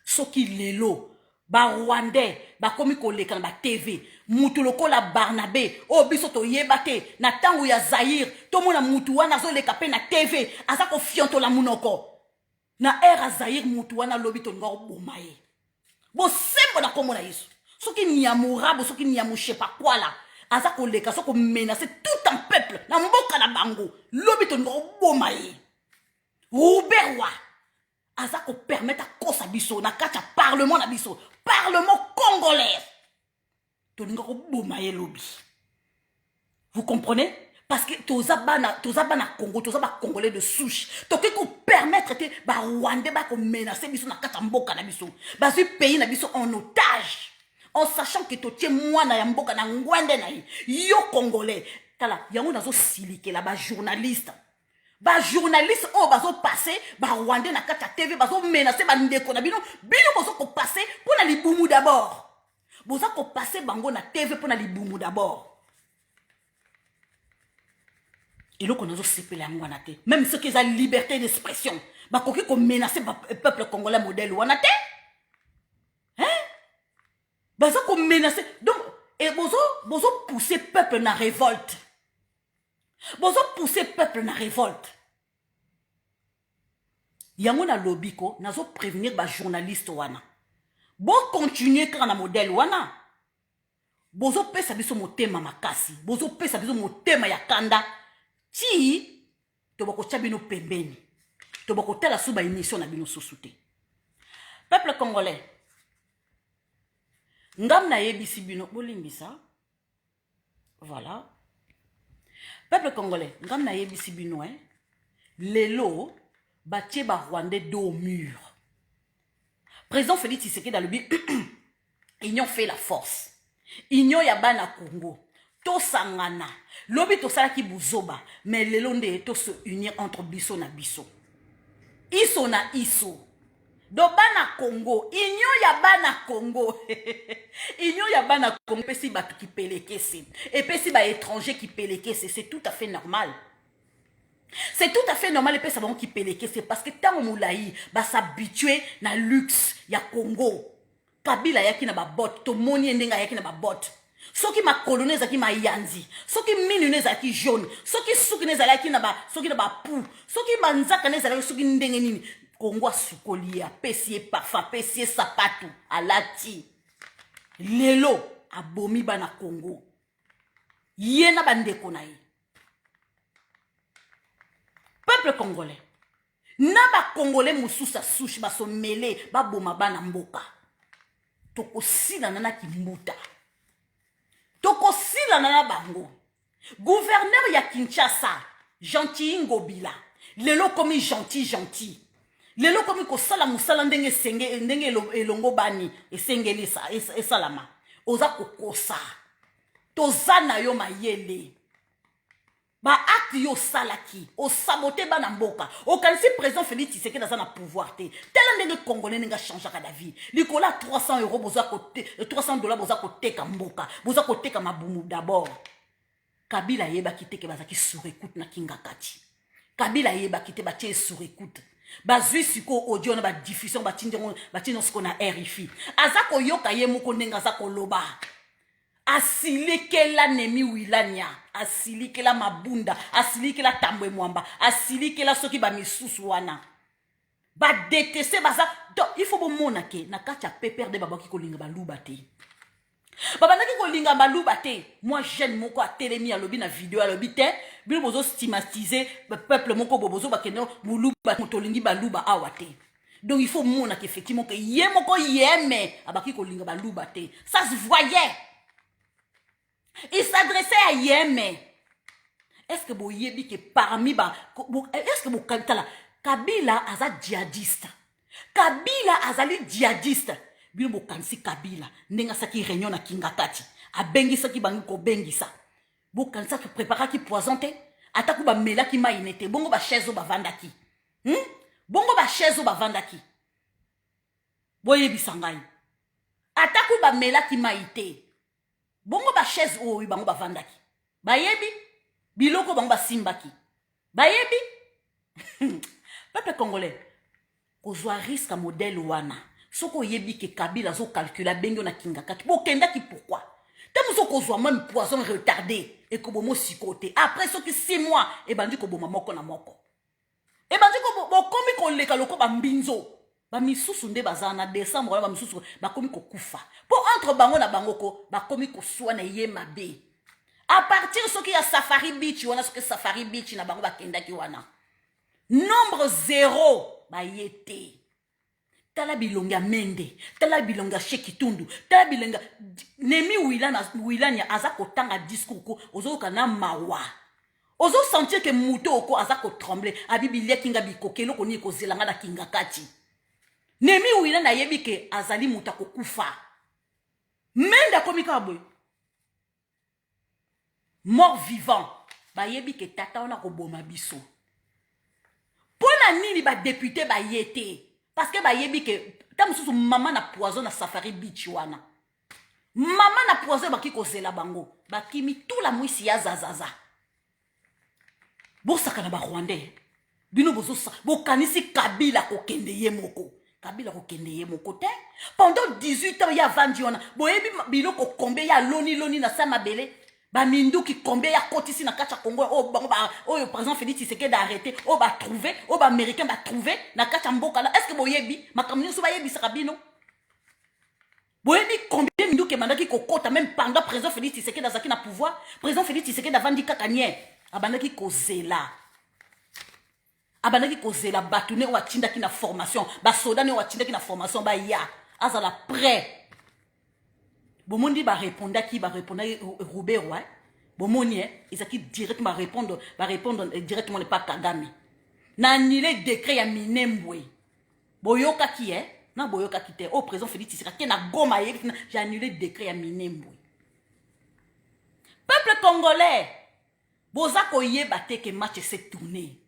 Soki lelo ba Rwandais ba komi koleka na ba TV mutu lokola Barnabé o biso to yebate na tangu ya Zaïre to mona mutu wana zo leka pe na TV aza ko fionto la munoko na era Zaïre mutu wana lobi to ngao bomaye bo sembo na komona Yesu soki nyamurabo soki nyamushe pa kwala aza ko leka soko menacer tout un peuple na mboka na bango lobi to ngao bomaye Uberwa aza ko permettre kosa biso na kacha parlement na biso parlement congolais. Vous comprenez? Parce que tozabana Congo, tozaba congolais de souche. Toke ko permettre que ba Rwandais ba ko menacer biso na kata mboka na biso. Ba ce pays na biso en otage. En sachant que totie mwana ya mboka na ngwende na yo congolais. Kala yango nazo silike la ba journaliste. Ba journaliste oh bazo passer ba Rwandais na kata TV bazo menacer ba ndeko na bino bazo ko passer pour na libumu d'abord. Boza ko passer bango na TV pour na libumu d'abord. Et là qu'on a sepelé en te. Même ceux qui ont la liberté d'expression, bah koki ko menacer le peuple congolais modèle wanate. Hein? baza ko menacer donc et bozo pousser peuple na révolte bozo pousser peuple na révolte yango na lobiko nazo prévenir ba journaliste wana bo continuer quand na modèle wana bozo pesa biso motema makasi bozo pesa biso motema ya kanda ti to bako chabino pembeni to bako tala suba émission na bino sosuté peuple congolais ngam na yebisi bino bolimbisa voilà peuple congolais ngam na yebisi bino lelo batie ba rwandais dos au mur président Félix Tshisekedi dans le but ils ont fait la force ils ont yabana Congo to sangana lobi to sala ki buzoba mais lelo nde to se unir entre biso na biso iso na iso do bana Congo union ya bana Congo union ya bana Congo pesi batu ki pelekese et pesi ba étranger qui pelekese c'est tout à fait normal. C'est tout à fait normal, les personnes qui peleke, c'est parce que tant que moulaï va s'habituer na luxe ya Congo. Kabila yaki na ba bot, to moni ndenga yaki na ba bot. Soki ma colonese ki ma yanzi, soki minunese ki jaune, soki suki neza yaki na ba, soki na ba pou, soki manzaka neza yaki soki ndenge nini. Congo sukolia, pesier parfum, pesier sapatu, alati. Lelo abomi ba na Congo. Yena bandeko na yi. Peuple congolais, na ba congolais mususa souche ba so mêlé ba boma bana mboka. Toko sila nana ki mbuta. Toko sila nana bango. Gouverneur ya Kinshasa, gentil Ngobila. Lelo komi gentil. Lelo komi ko sala musala ndenge senge ndenge elongo bani esengeli sa esalama. Oza kokosa. Tozana yo mayele. Ba acte yo salaki, o saboté bana mboka. O kanisi président Félix Tshisekedi dans un pouvoir te. Tel ndenge congolais n'enga changer la vie. Likola 300 € boza côté, $300 boza côté ka mboka. Boza côté ka mabumu d'abord. Kabila yeba kite ke bazaki sur écoute na kingakati. Kabila yeba kite ba tie sur écoute. Bazui siko audio na ba diffusion ba tindengo ba tino sko na RFI. Azako yoka ye moko ndenga zako loba. Asilikela nemi wilania, asilikela mabunda, asilikela tambwe mwamba, asilikela soki ba misusu wana. Ba détester baza. Donc il faut bomona ke na kacha pepper de babaki ko linga ba lubate. Baba naki ko linga ba lubate. Moi jeune moko a telemi a lobi na vidéo a lobi te, bilo bozo stigmatiser peuple moko bobozo ba keno muluba motolingi ba luba awate. Donc il faut mona ke effectivement que yé moko yeme abaki ko linga ba lubate. Ça se voyait. Il s'adressait à Yémen. Est-ce que vous voyez que parmi est-ce que vous Kabila Kabila aza djihadiste. Kabila azali djihadiste. Bilo bo kansi Kabila nenga saki réunion na Kingakati. A bengisa ki bangi ko bengisa. Bo kansa ki prépara ki poisonté. Ataku ba mela ki mainete. Bongo ba chaise ba vandaki. Bongo ba chaise ba vandaki. Boye bisangai. Ataku ba mela ki maite. Bongo ba chaise oyo bango ba vandaki. Bayebi biloko bango ba simbaki. Bayebi peuple congolais kozwa risque modèle wana. Soko yebi ke Kabila zo calcula bengo na kingakati. Bo kendaki pourquoi? Temo so kozwa même poison retardé et ko bomo sikote. Après so ki 6 mois e bandi ko boma moko na moko. E bandi ko bo komi ko leka loko ba mbinzo. Ba misusu nde bazana décembre ba misusu ba komi ko kufa. Po entre bango na bangoko ba komi ko soa na ye mabe. À partir soki ya Safari Beach wana soki Safari Beach na bango ba kendaki wana. Nombre 0 ba yete. Tala bilonga mende, tala bilonga shekitundu, tala bilonga nemi wilanya azako tanga discours ko ozo kana mawa. Ozo sentir que muto oko azako trembler, abibilia kinga bikokelo ko ni ko zelanga na kinga kati. Nemi wila na yebike azali mutako kufa. Menda komika boy. Mort vivant. Ba yebike tata ona ko boma biso. Pona nini ba député ba yete. Parce que ba yebike tamususu mama na poison na Safari Beach wana. Mama na poison ba kiko zela bango. Ba kimi tout la mwisi ya zazaza. Bo sakana ba Rwandais. Bino bozo sa bo kanisi Kabila ko kende ye moko. Kabila kokende mon côté. Pendant 18 ans, il y a vendu. Boyebi biloko kombe ya loni na sama bele. Ba mindu ki kombe ya koti si na kacha Congo. Le président Félix Tshisekedi d'arrêter. Ba trouver. Ba américain ba trouver. Na kacha mboka là. Est-ce que boyebi? Makamni so ba yebi sakabino. Boyebi combien mindu ke mandaki kokota même pendant président Félix Tshisekedi d'azaki na pouvoir. Président Félix Tshisekedi d'avandi kakanye. Abandaki kozela. Abandaki kozela batune ou atinda ki na formation. Ba soda ne ou atinda ki na formation ba ya. Azala prêt. Bomondi ba répondre Robert ouais. Bomoni ils directement répondre directement le pas Kagame. Na annulé décret ya Minembwe. Boyoka ki na boyoka ki te. Au président Félix Tshisekedi na goma j'ai annulé décret ya Minembwe. Peuple congolais. Bozako yeba te que match s'est tourné.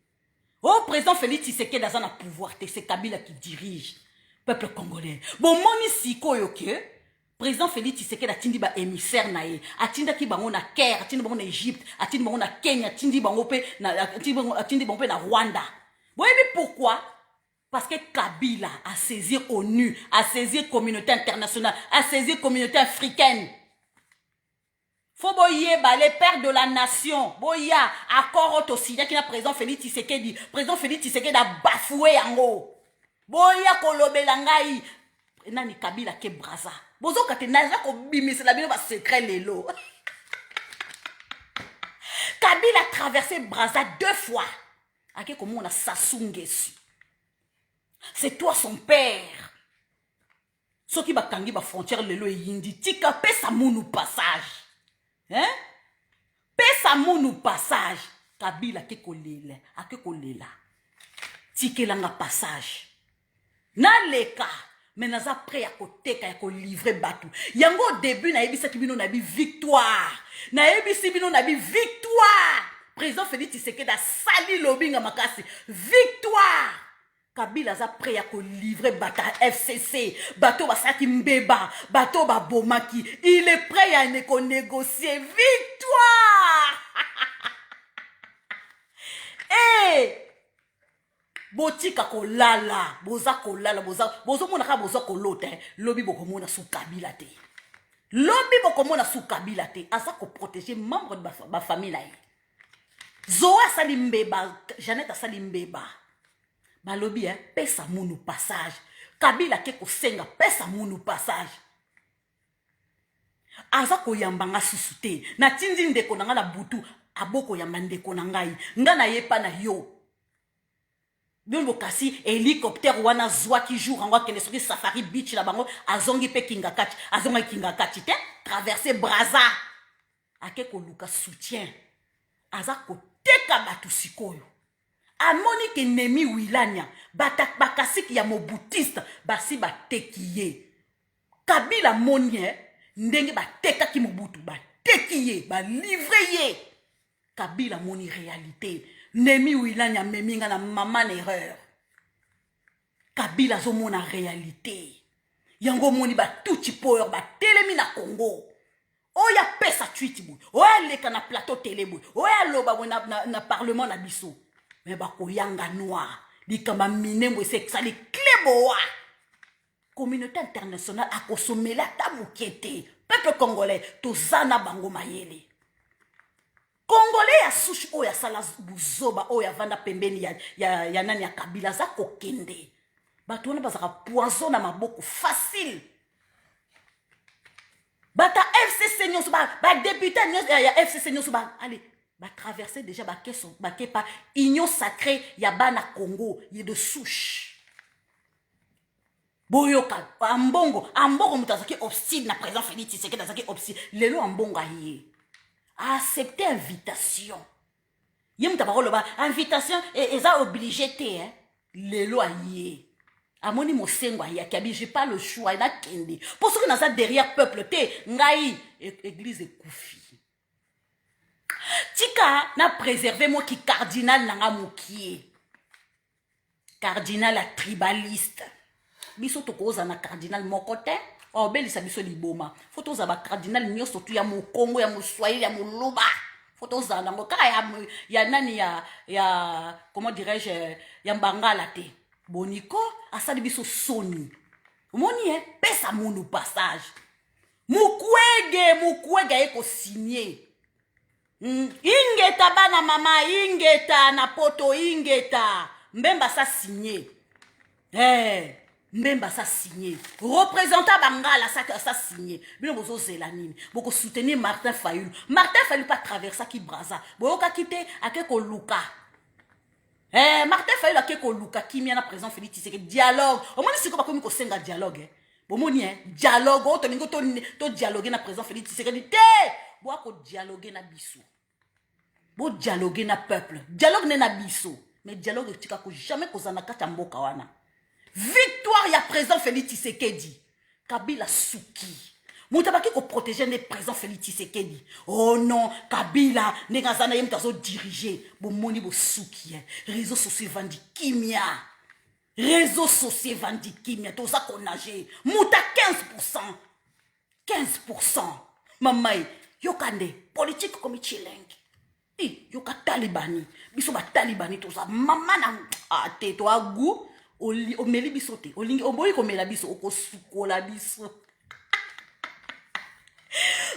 Au président Félix Tshisekedi dans un pouvoir, c'est Kabila qui dirige. Peuple congolais. Bon, moni siko yoke. Président Félix Tshisekedi a tindi ba émissaire nae. A tindi ki bango na Caire, a tindi bango na Égypte, a tindi bango na Kenya, a tindi bango pe na Rwanda. Vous voyez pourquoi? Parce que Kabila a saisi ONU, a saisi communauté internationale, a saisi communauté africaine. Faut boyer les pères de la nation. Boya accord au signé qui a président Félix Tshisekedi. Président Félix Tshisekedi a bafoué en haut. Boya kolobelangai. Nani Kabila ke braza. Bozo kate naza ko bimis la bino ba secret lelo. Kabila a traversé Braza 2 fois. Ake comment on a Sassou-Nguesso. C'est toi son père. Ce qui va kangi ba frontière lelo yindi tika pesa munu passage. Hein? Pesa munu passage. Kabila ke kolela, ake kolela. Tike langa passage. Na leka, mais naza prêt à côté ka ko livrer batou. Yango au début na yebisa kibino na bi victoire. Na yebisi bino na bi victoire. Président Félix Tshisekedi a sali lobinga makasi. Victoire. Kabila za prêt à ko livrer bata FCC, bateau ba saki mbeba, bateau ba bomaki. Il est prêt à négocier victoire. Eh! Botika kolala, boza kolala, bozo mona ka bozo kolote, lobi bokomona sous Kabila te. Lobi bokomona sous Kabila te, asa ko protéger membre de ma famille là. Zoa salimbeba, Jeannette salimbeba. Balobi pesa munu passage. Kabila ke ko senga pesa munu passage. Aza ko yambanga susute. Na tindi ndeko nanga na butu aboko ya mandeko nangai. Nga na yepa na yo. Bion kasi hélicoptère wana zwa ki jour angwa kene soki safari beach la bango azongi pe kingakachi. Azonga kingakachi te traverser Braza. Ake ko luka soutien. Aza ko teka batu sikoyo. Amoni ke nemi wilanya batak bakasiki ya mobutiste basi batekiye. Kabila monye ndenge bateka ki mobutu batekiye ba livreye. Kabila moni réalité. Nemi wilanya meminga na maman erreur. Kabila zo mona réalité. Yango moni ba tuti power ba telemi na Congo. Oya pesa tweet bu. Oya leka na plateau télé bu. Oya loba na parlement na biso. Mais bako yanga noir. Likamba Minembwe c'est ça les cléboa. Communauté internationale a consommé la tamoukete. Peuple congolais, tozana bango mayele. Congolais ya souche oya sala buzoba oya vanda pembeni ya nani ya Kabila za kokende. Bato wana bazaka poison na maboko facile. Bata FCC nyonso ba député ya FCC nyonso ba allez ba traverser déjà ba keso ba kepa union sacrée ya bana Congo y de souche. Boyoka ambongo mutazaki obstine na président Félix Tshisekedi azaki obstine lelo ambongo aye. Accepter invitation. Yem tabarolo ba invitation eza obligé te hein. Lelo aye. Amoni mosengo aye kabi j'ai pas le choix na kende. Pour ceux qui na ça derrière peuple te ngai église ekufi. Tika na préservé moi qui cardinal nanga mokie. Cardinal a tribaliste. Biso tokoza na cardinal mokote. Oh belisa biso liboma. Photo za ba cardinal nyoso tu ya mo Congo ya mo Swahili ya mo Luba. Photo za nango kaka ya nani ya comment dirais-je ya Mbangala te. Boniko, asali biso soni. Omoni, pesa munu passage. Mukwege eko signé. Ingeta bana mama, ingeta na poto ingeta. Mbemba sa signé. Mbemba sa signé. Représentant Bangala sa signé. Bino bozo zelanini. Boko soutenir Martin Fayulu. Martin Fayulu pas traverser qui braza. Boyoka kite akeko luka. Martin Fayulu akeko luka kimi na président Félix Tshisekedi dialogue. Omoni siko bakomi ko senga dialogue. Bomoni dialogue o to ningo to dialoguer na président Félix Tshisekedi te. Bo ko dialoguer na biso. Bo dialoguer na peuple. Dialogue ne na biso. Mais dialogue tika ko jamais kozana kata mboka wana. Victoire ya président Félix Tshisekedi. Kabila Souki. Moutabaki ko protéger le président Félix Tshisekedi. Oh non, Kabila negazana yem tazo diriger. Bo moni bo Souki. Réseaux sociaux vandi kimia. Réseaux sociaux vandi kimia. Toza konage. Mouta 15%. 15%. Mamai, yokande politique comme chileng. Yoka talibani. Biso ba talibani toza mama na ate to agu. Omeli biso te. Olingi oboyi komela biso okosukola biso.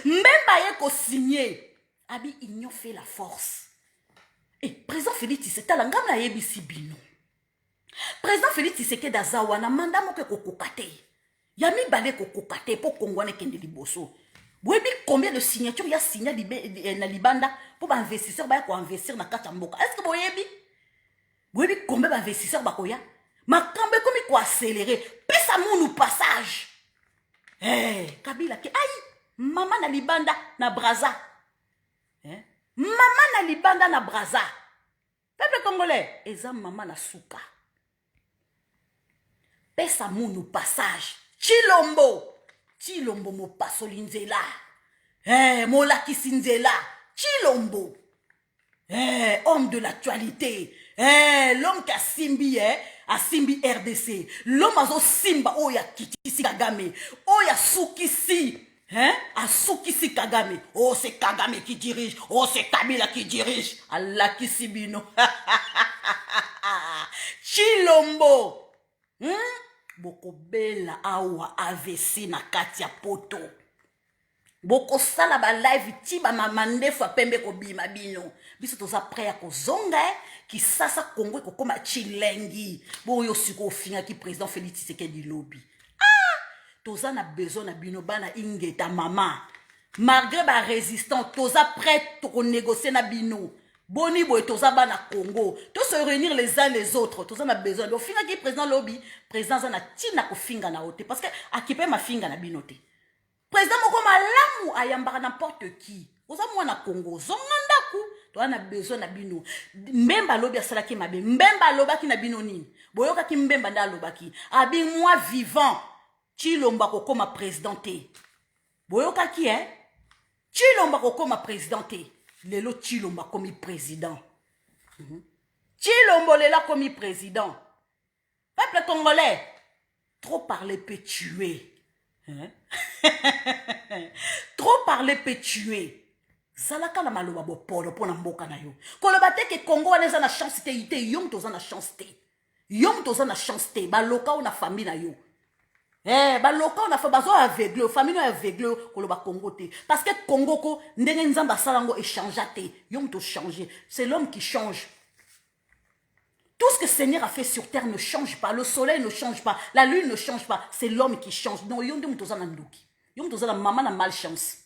Mbemba yeko signé. Abi union fait la force. Président Félix Tshisekedi la ngam la yebisi bino. Président Félix Tshisekedi dazawa na manda moke kokokate. Yami bale kokokate po kongwane kende liboso. Boyebi combien de signatures y a signé na libanda pour investisseur ba ko investir na kata mboka. Est-ce que boyebi? Boyebi combien d'investisseurs ba koya? Makambe komi ko accélérer. Pesa munu passage. Kabila ki aïe. Mama na libanda na braza. Mama na libanda na braza. Peuple congolais, eza mama na suka. Pesa munu passage. Chilombo mo pasoli nzela. Mo lakisi nzela. Chilombo. Homme de l'actualité. L'homme qui a simbi RDC. L'homme azo simba oya kitisi Kagame. Oya sukisi. Asukisi Kagame. Oh, c'est Kagame qui dirige. Oh, c'est Kabila qui dirige. Allah Kisibino. Chilombo. Boko bela awa AVC na kati ya poto. Boko sala ba live tiba mamande fwa pembe ko bima bino. Biso toza prêt ya ko zonga ki sasa Congo ko koma chilengi. Bo yo siko finga ki président Félix Tshisekedi lobby. Toza na besoin na bino bana ingeta mama. Malgré ba résistant, toza prêt to négocier na bino. Boni boy toza bana Congo. Tous se réunir les uns les autres. Toza na besoin. Do finga ki président lobby, président za na tina ko finga na ote parce que akipe ma finga na binote. Président moko malamu ayambaka n'importe qui. Oza mwana Congo zonganda ku. To na besoin na bino. Mbemba lobi asalaki mabe. Mbemba lobaki na bino nini? Boyoka ki mbemba nda lobaki. Abi moi vivant. Chilomba kokoma présidenté. Boyoka ki Chilomba kokoma présidenté. Lelo Chilomba komi président. Chilombo lela komi président. Peuple congolais, trop parler peut tuer. Trop parler peut tuer. Zalaka na maloba bo polo pona mboka na yo. Koloba te ke Congo wana na chance te ite yom toza na chance te. Yom toza na chance te ba loka na famille na yo. Ba loka na fa bazo aveugle, famille aveugle koloba Congo te. Parce que Congo ko ndenge nzamba salango échange te. Yom to changer. C'est l'homme qui change. Tout ce que le Seigneur a fait sur terre ne change pas. Le soleil ne change pas. La lune ne change pas. C'est l'homme qui change. Non, yom de moutoza na ndoki. Yom toza na maman na malchance.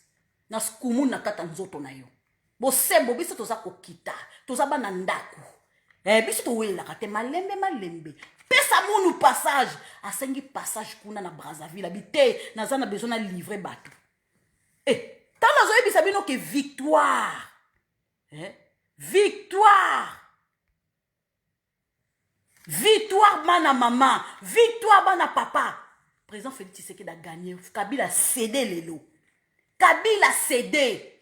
Na skumu na kata nzoto na yo. Bo sebo biso toza kokita. Toza ba na ndaku. Biso to wela kate malembe. Pesa munu passage. Asengi passage kuna na Brazzaville. Habité. Naza na besoin na livrer bateau. Tant na zoe bisabino ke victoire. Victoire. Victoire mana maman, victoire mana papa. Président Félix Tshisekedi a gagné. Kabila a cédé lelo. Kabila a cédé.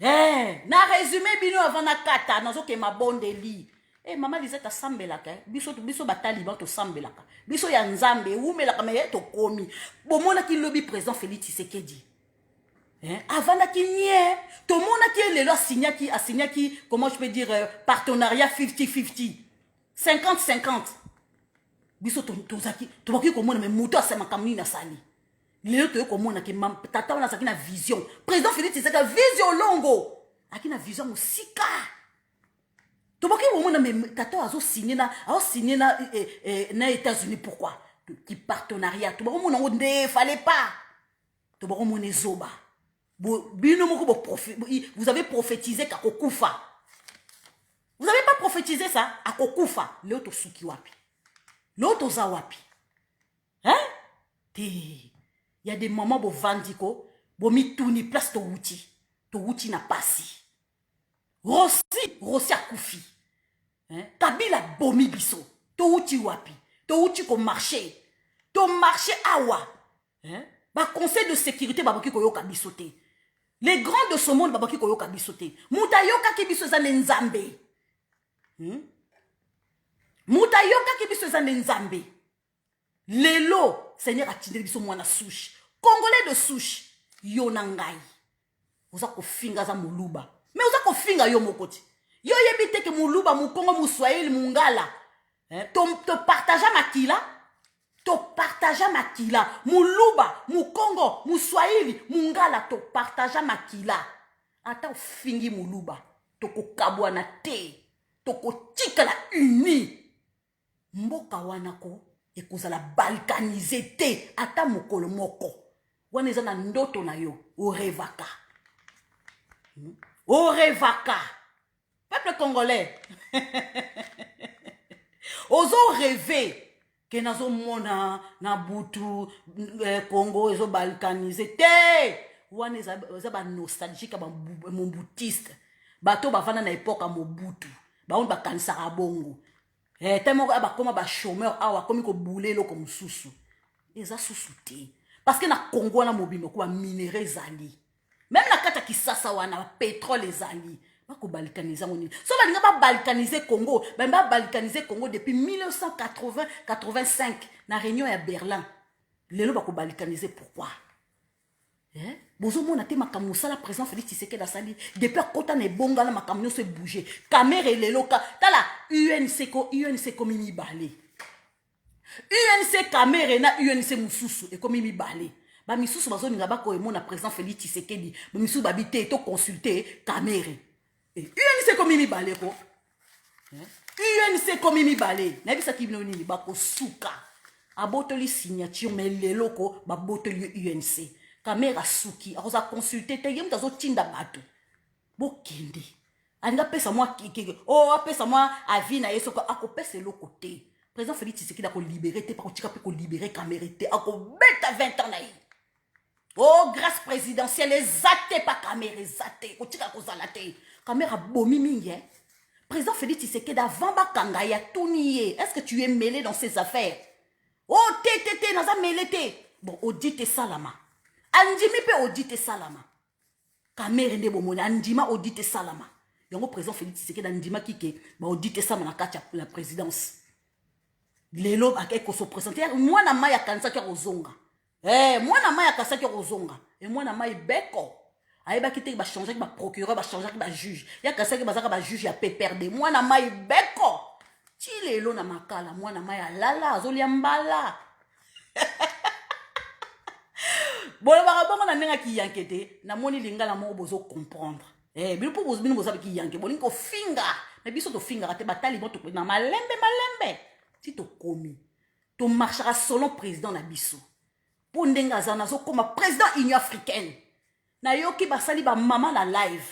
Na résumé bino avant na kata, nazo ke mabonde li. Maman disait ta sambelaka. Biso bataliban to sambelaka. Biso ya nzambe umelaka me to komi. Bomona ki lobby président Félix Tshisekedi. Avant na ki nie, to mona ki lelo a signé qui, comment je peux dire, partenariat 50-50. 50-50. biso tozaki tobaki komona me moto asemaka nini na sali lelo toye komona ke tata wana azalaki na vision président Félix Tshisekedi vision longo aki na vision mosika tobaki komona me tata azosigne na États-Unis pourquoi qui partenariat tobaki komona ngo nde fallait pas tobaki komona ezoba bino moko vous avez prophétisé kakokufa. Vous n'avez pas prophétisé ça à Kokufa, l'autre suki wapi. L'autre zawapi. Hein? Il y a des moments où vandiko, où mi tourni place to wuti na pasi. Rossi a koufi. Hein? Kabila bomi biso, to wuti wapi. To wuti ko marché. To marché awa. Hein? Ba conseil de sécurité babaki ko yoka bisote. Les grands de ce monde babaki ko yoka bisote. Mutayoka ki biso za nzambe. Muta yoka ki biso za nzambe. Lelo Seigneur a tindeli biso mwana souche. Congolais de souche yonangai. Oza ko finga za muluba. Mais oza ko finga yo mokoti. Yo yebite ke muluba mu Congo mu Swahili mu Ngala. To partager makila. To partager makila. Muluba mu Congo mu Swahili mu Ngala to partager makila. Ata fingi muluba. To ko kabwana te. Toko tika la uni mboka wanako ekozala balkanize te ata mokolo moko wana eza na ndoto na yo orevaka peuple congolais ozo rêver ke nazo mona na butu Congo ezo balkanize te wana eza ba nostalgique ba mombutiste bato bavana na époque Mobutu baon ba kansara bongo tellement ba koma ba chômeur awa komi ko boulelo comme susu eza susu te parce que na Congo na mobimo ko ba minerais zali même na kata Kisasa wana pétrole ezali ba ko balkaniser ngoni so ba linga ba balkaniser Congo ba balkaniser Congo depuis 1980-85 na réunion ya Berlin lelo ba ko balkaniser pourquoi bozo mona te makamusa la président Félix Tshisekedi asali depuis kota na bonga na makamyo se bouger caméra leloka tala UNC komi mibale UNC caméra na UNC mususu e komi mibale ba misusu bazo ninga ba ko emona président Félix Tshisekedi ba misusu babité to consulter caméra UNC komi mibale ko UNC komi mibale na bisa kibino nini ba ko suka abotoli signature mais leloko ba botoli UNC caméra suki akoza consulter te yem tazo tinda bato bokende anga pesa moi apesa moi avis na yeso ko akopesa lo côté président Félix Tshisekedi ko libérer te pa ko tika pe ko libérer caméra te ako beta 20 ans na yi grâce présidentielle ezate pa caméra ezate ko tika ko zala te caméra bomi mingi président Félix Tshisekedi avant ba kanga ya tuniye est-ce que tu es mêlé dans ces affaires té naza mêlé te bon audite salama andimi pe audite salama caméra nde bomoni andima audite salama yango président Félix Tshisekedi andima kike ba audite salama na kati la présidence lelo akeko so présenter mwana maya kanisa ki ozonga mwana maya kanisa ki ozonga et mwana maya beko ayeba kite ba changer ba procureur ba changer ba juge ya kanisa ki bazaka ba juge ya PPRD mwana maya beko ti lelo na makala mwana maya lala azolia mbala bon ba bongo na nenga ki yankete na moni lingala mo bozo comprendre bino po bozo bino bozo ki yanke bolingo ko finga na biso to finga te batali moto na malembe si to komi to marchera selon président na biso po ndenga zana zo koma président Union africaine na yoki basali ba mama na live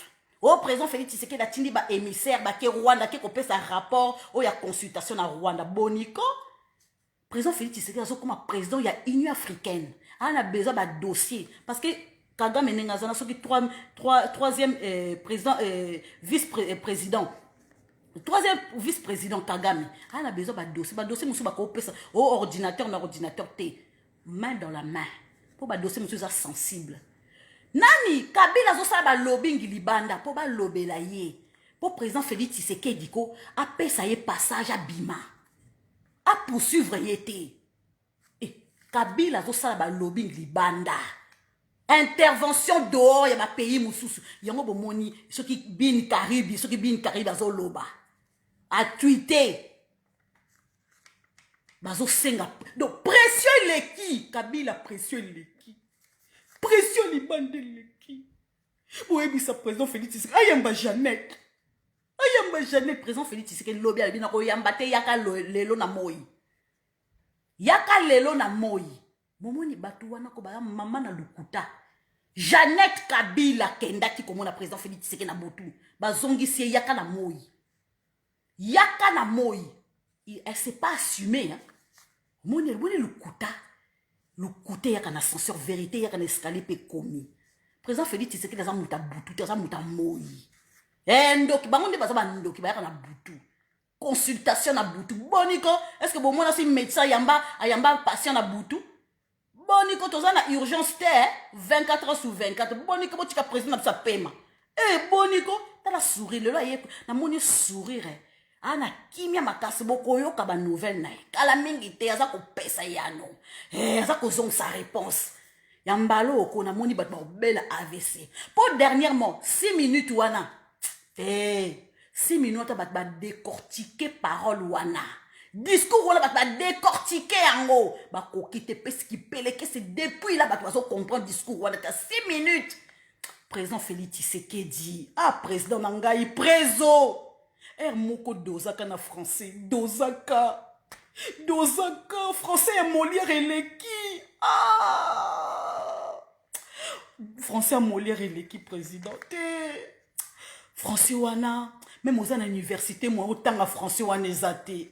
président Félix Tshisekedi atindi ba émissaire ba ke Rwanda ke ko pesa rapport ya consultation na Rwanda boniko président Félix Tshisekedi zo koma président ya Union africaine on a besoin d'un dossier parce que Kagame Nengazana soki troisième président vice-président troisième vice-président Kagame on a besoin d'un dossier musu ba ko pesa ordinateur na ordinateur T main dans la main pour ba dossier musu sensible nani Kabila zo sala ba lobbying libanda pour ba lobela ye pour président Félix Tshisekedi ko a pesa ye passage à Bima a poursuivre yete Kabila zo sala ba lobbying libanda intervention dehors ya ba pays mususu yango bomoni soki bin Karibi azo loba a tweeté bazo senga donc pression eleki Kabila pression eleki pression libande eleki boyebisa président Félix Tshisekedi ayamba Jeannette président Félix Tshisekedi lobi alibina koyamba te yaka lelo na moi momoni batu wana ko baya mama na lukuta Jeannette Kabila kendaki komona président Félix Tshisekedi na botu bazongisi yaka na moi elle s'est pas assumée hein moni lukuta yaka na ascenseur vérité yaka na escalier pe komi président Félix Tshisekedi aza muta butu aza muta moi ndoki bango nde baza bandoki bayaka na butu consultation na butu boniko est-ce que bomona si médecin ayamba patient na butu boniko toza na urgence te 24 heures sur 24 boniko botika président na bisa pema boniko tala sourire lelo aye na moni sourire ana kimia makasi bokoyoka ba nouvelle na kala mingi te aza kopesa yano aza kozongisa réponse ya mbalo oko na moni bato babela AVC pour dernièrement 6 minutes wana 6 minutes bato ba décortiquer parole wana discours wana bato ba décortiquer yango bakoki te pesi kipeleke c'est depuis là bato bazo comprendre discours wana ta 6 minutes président Félix Tshisekedi président nangai préso moko dozaka na français dozaka français ya Molière eleki français ya Molière eleki président français wana même aux université moi autant français wana ezate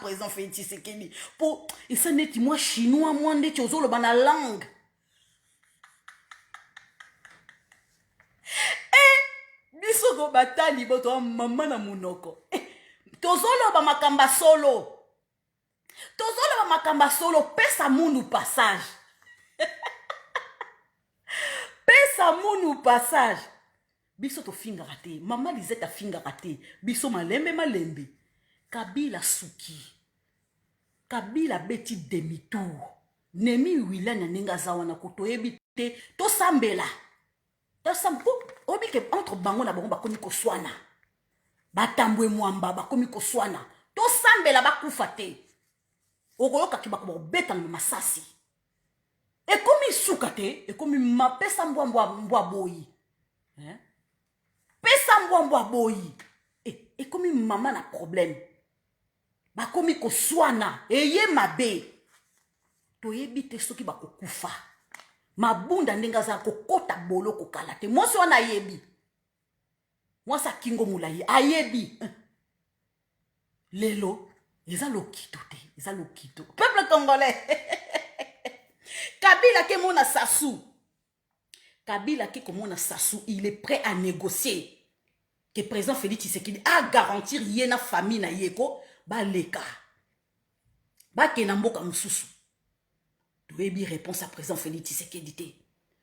président Félix Tshisekedi pour esa neti moi chinois moi ndeti ozoloba na langue biso batali boto mama na munoko tozoloba makamba solo pesa mundu passage biso to finga te mama Lisette finga te biso malembe Kabila suki Kabila beti demi tour nemi wilana ninga zawana kotoyebi te to sambela obi ke entre bango na bango bakomi koswana batambwe mwamba bakomi koswana to sambela bakufa te okoyoka ki bako beta masasi ekomi suka te ekomi mapesa mbwa boyi pesa mbwa boyi ekomi mama na problème bakomi koswana eye mabe toyebi te soki bakokufa mabunda ndenga za kokota bolo kokala te mwasi wana ayebi mwasi akingo mulayi ayebi lelo eza lokito te eza lokito peuple congolais Kabila ke mona Sassou il est prêt à négocier que président Félix Tshisekedi a garantir yena famille na yeko ba leka ba kena mboka mususu toyebi réponse à président Félix Tshisekedi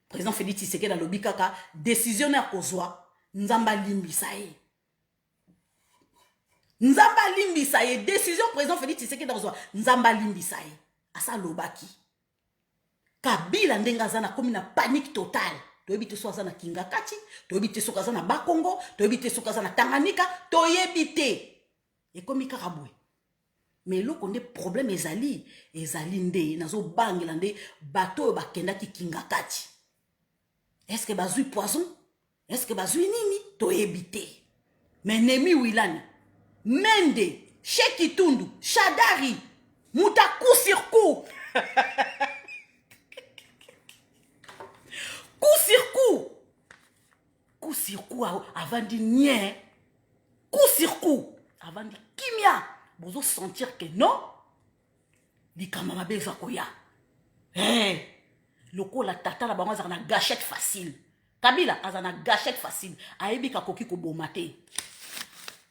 président Félix Tshisekedi na lobi kaka décisionnaire kozwa nzamba limbisa ye décision président Félix Tshisekedi kozwa nzamba limbisa ye asa lobaki Kabila ndenga zana komi na panique totale toyebi te so azana kinga kati toyebi te so azana bakongo toyebi te so azana Tanganyika toyebi te ekomi kaka boye mais loko nde problème ezali nde nazo bangela nde bato bakenda ki kinga kati est-ce que bazui poison est-ce que bazui nini toyebi te mais nemi wilani Mende Sheki Tundu Shadari muta coup sur coup coup sur coup avant de nier coup sur coup avant de kimia bozo sentir que non likama mabe za koya loko la tata la bango za na gâchette facile Kabila azana gâchette facile ayebi ka koki ko bomate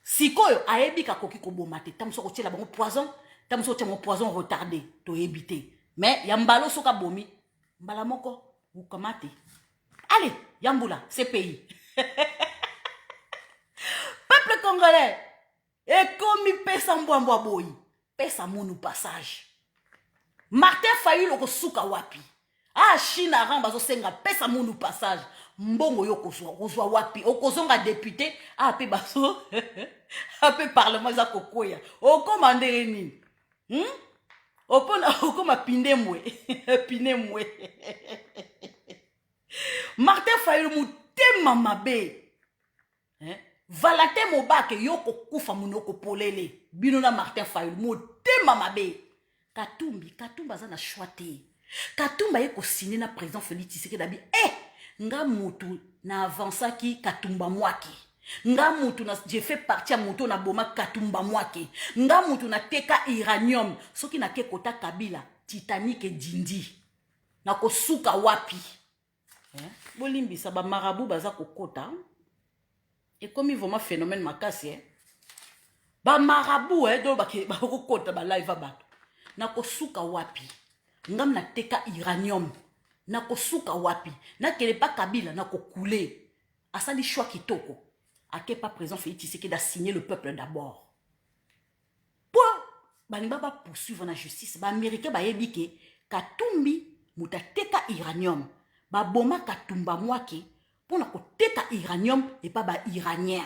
sikoyo ayebi ka koki ko bomate tamso ko tiela bango poison tamso tiela mo poison retardé to ebité mais yambalo soka bomi mbala moko ukamate allez yambula c'est pays peuple congolais et comme pesa mbwambwa boy pesa monu passage Martin Fayulu ko suka wapi China ramba zo senga pesa monu passage mbongo yo kozwa wapi okozonga député pe baso pe parlement za kokoya o commander nini okoma pindemwe pindemwe Martin Fayulu mutema mabe valate mobake yoko kufa munoko polele bino na Martin Fayulu mutema mabe Katumba za na choite Katumba yeko signé na président Félix Tshisekedi nga mutu na avança ki Katumba mwaki nga mutu na j'ai fait partie à mutu na boma Katumba mwaki nga mutu na teka uranium soki na ke kota Kabila Titanic dindi na kosuka wapi bolimbisa ba marabu baza kokota et comme vraiment phénomène makasi ba marabu do ba kokota ba live bato na kosuka wapi ngam na teka uranium na kosuka wapi na kele pa Kabila na kokule asali choix kitoko ake pas présent Félix Tshisekedi a signé le peuple d'abord pour baninga ba poursuivre na justice ba américain ba yebike Katumbi mutateka uranium ba boma Katumba mwaki pour na koteka uranium et pas ba iranien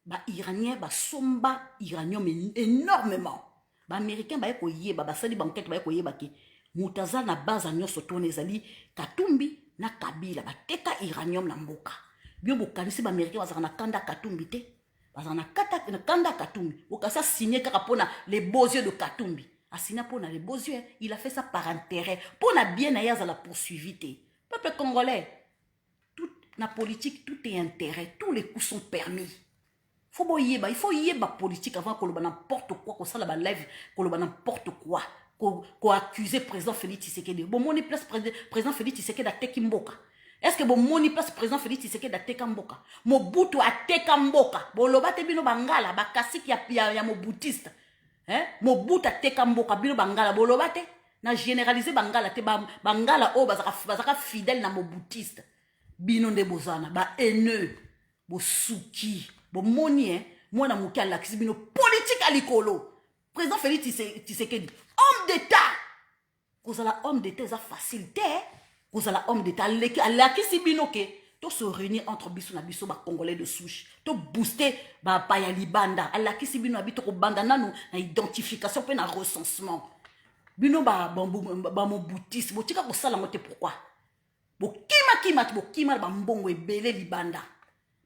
ba iranien ba somba uranium énormément ba américain ba yeko yeba ba sali banquette ba yeko yeba ki mutaza na base nyonso tone ezali Katumbi na Kabila ba teka uranium na mboka bio bokanisi ba américain bazaka na kanda Katumbi te bazaka na kanda Katumbi bokasa signé kaka pona les beaux yeux de Katumbi a signé pona les beaux yeux il a fait ça par intérêt pona bien na yaza la poursuivité peuple congolais tout na politique tout est intérêt tous les coups sont permis il faut yeba politique avant qu'on n'importe quoi, qu'on ça la live, qu'on n'importe quoi, qu'on accuse président Félix Tshisekedi. Bon, mon place président Félix Tshisekedi a tekimboka. Est-ce que bon mon place président Félix Tshisekedi a tekamboka? Mobutu a tekamboka. Bon lobate bino bangala, bakasiki ya moboutiste. Mobutu a tekamboka bino bangala. Bon lobate na généraliser bangala te bangala o bazaka fidèle na moboutiste. Bino de bozana ba haineux, bo souki. Bon moni moi na muki ala kisibino politique à l'écolo président Félix Tshisekedi homme d'état kozala homme d'état ça facilité kozala homme d'état ala kisibino ke to se réunir entre biso na biso ba congolais de souche to booster ba paya libanda ala kisibino abito ko banda nanu na identification pe na recensement bino ba mo boutiste botika ko sala ngote pourquoi bokima ba mbongo ebele libanda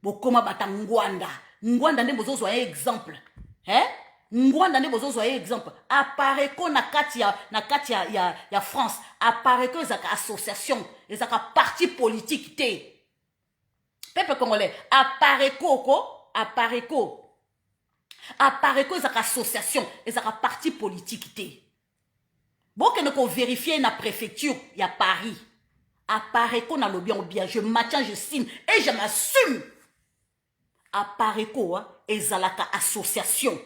bokoma batangwanda ngwanda nde bozo zoya exemple ngwanda nde bozo zoya exemple apparaît ko na kati ya France apparaît ko ezaka association ezaka parti politique te peuple congolais apparaît ko ezaka association ezaka parti politique te bokene ko vérifier na préfecture ya Paris apparaît ko na lobby bien je maintiens je signe et je m'assume apparaît quoi ezalaka association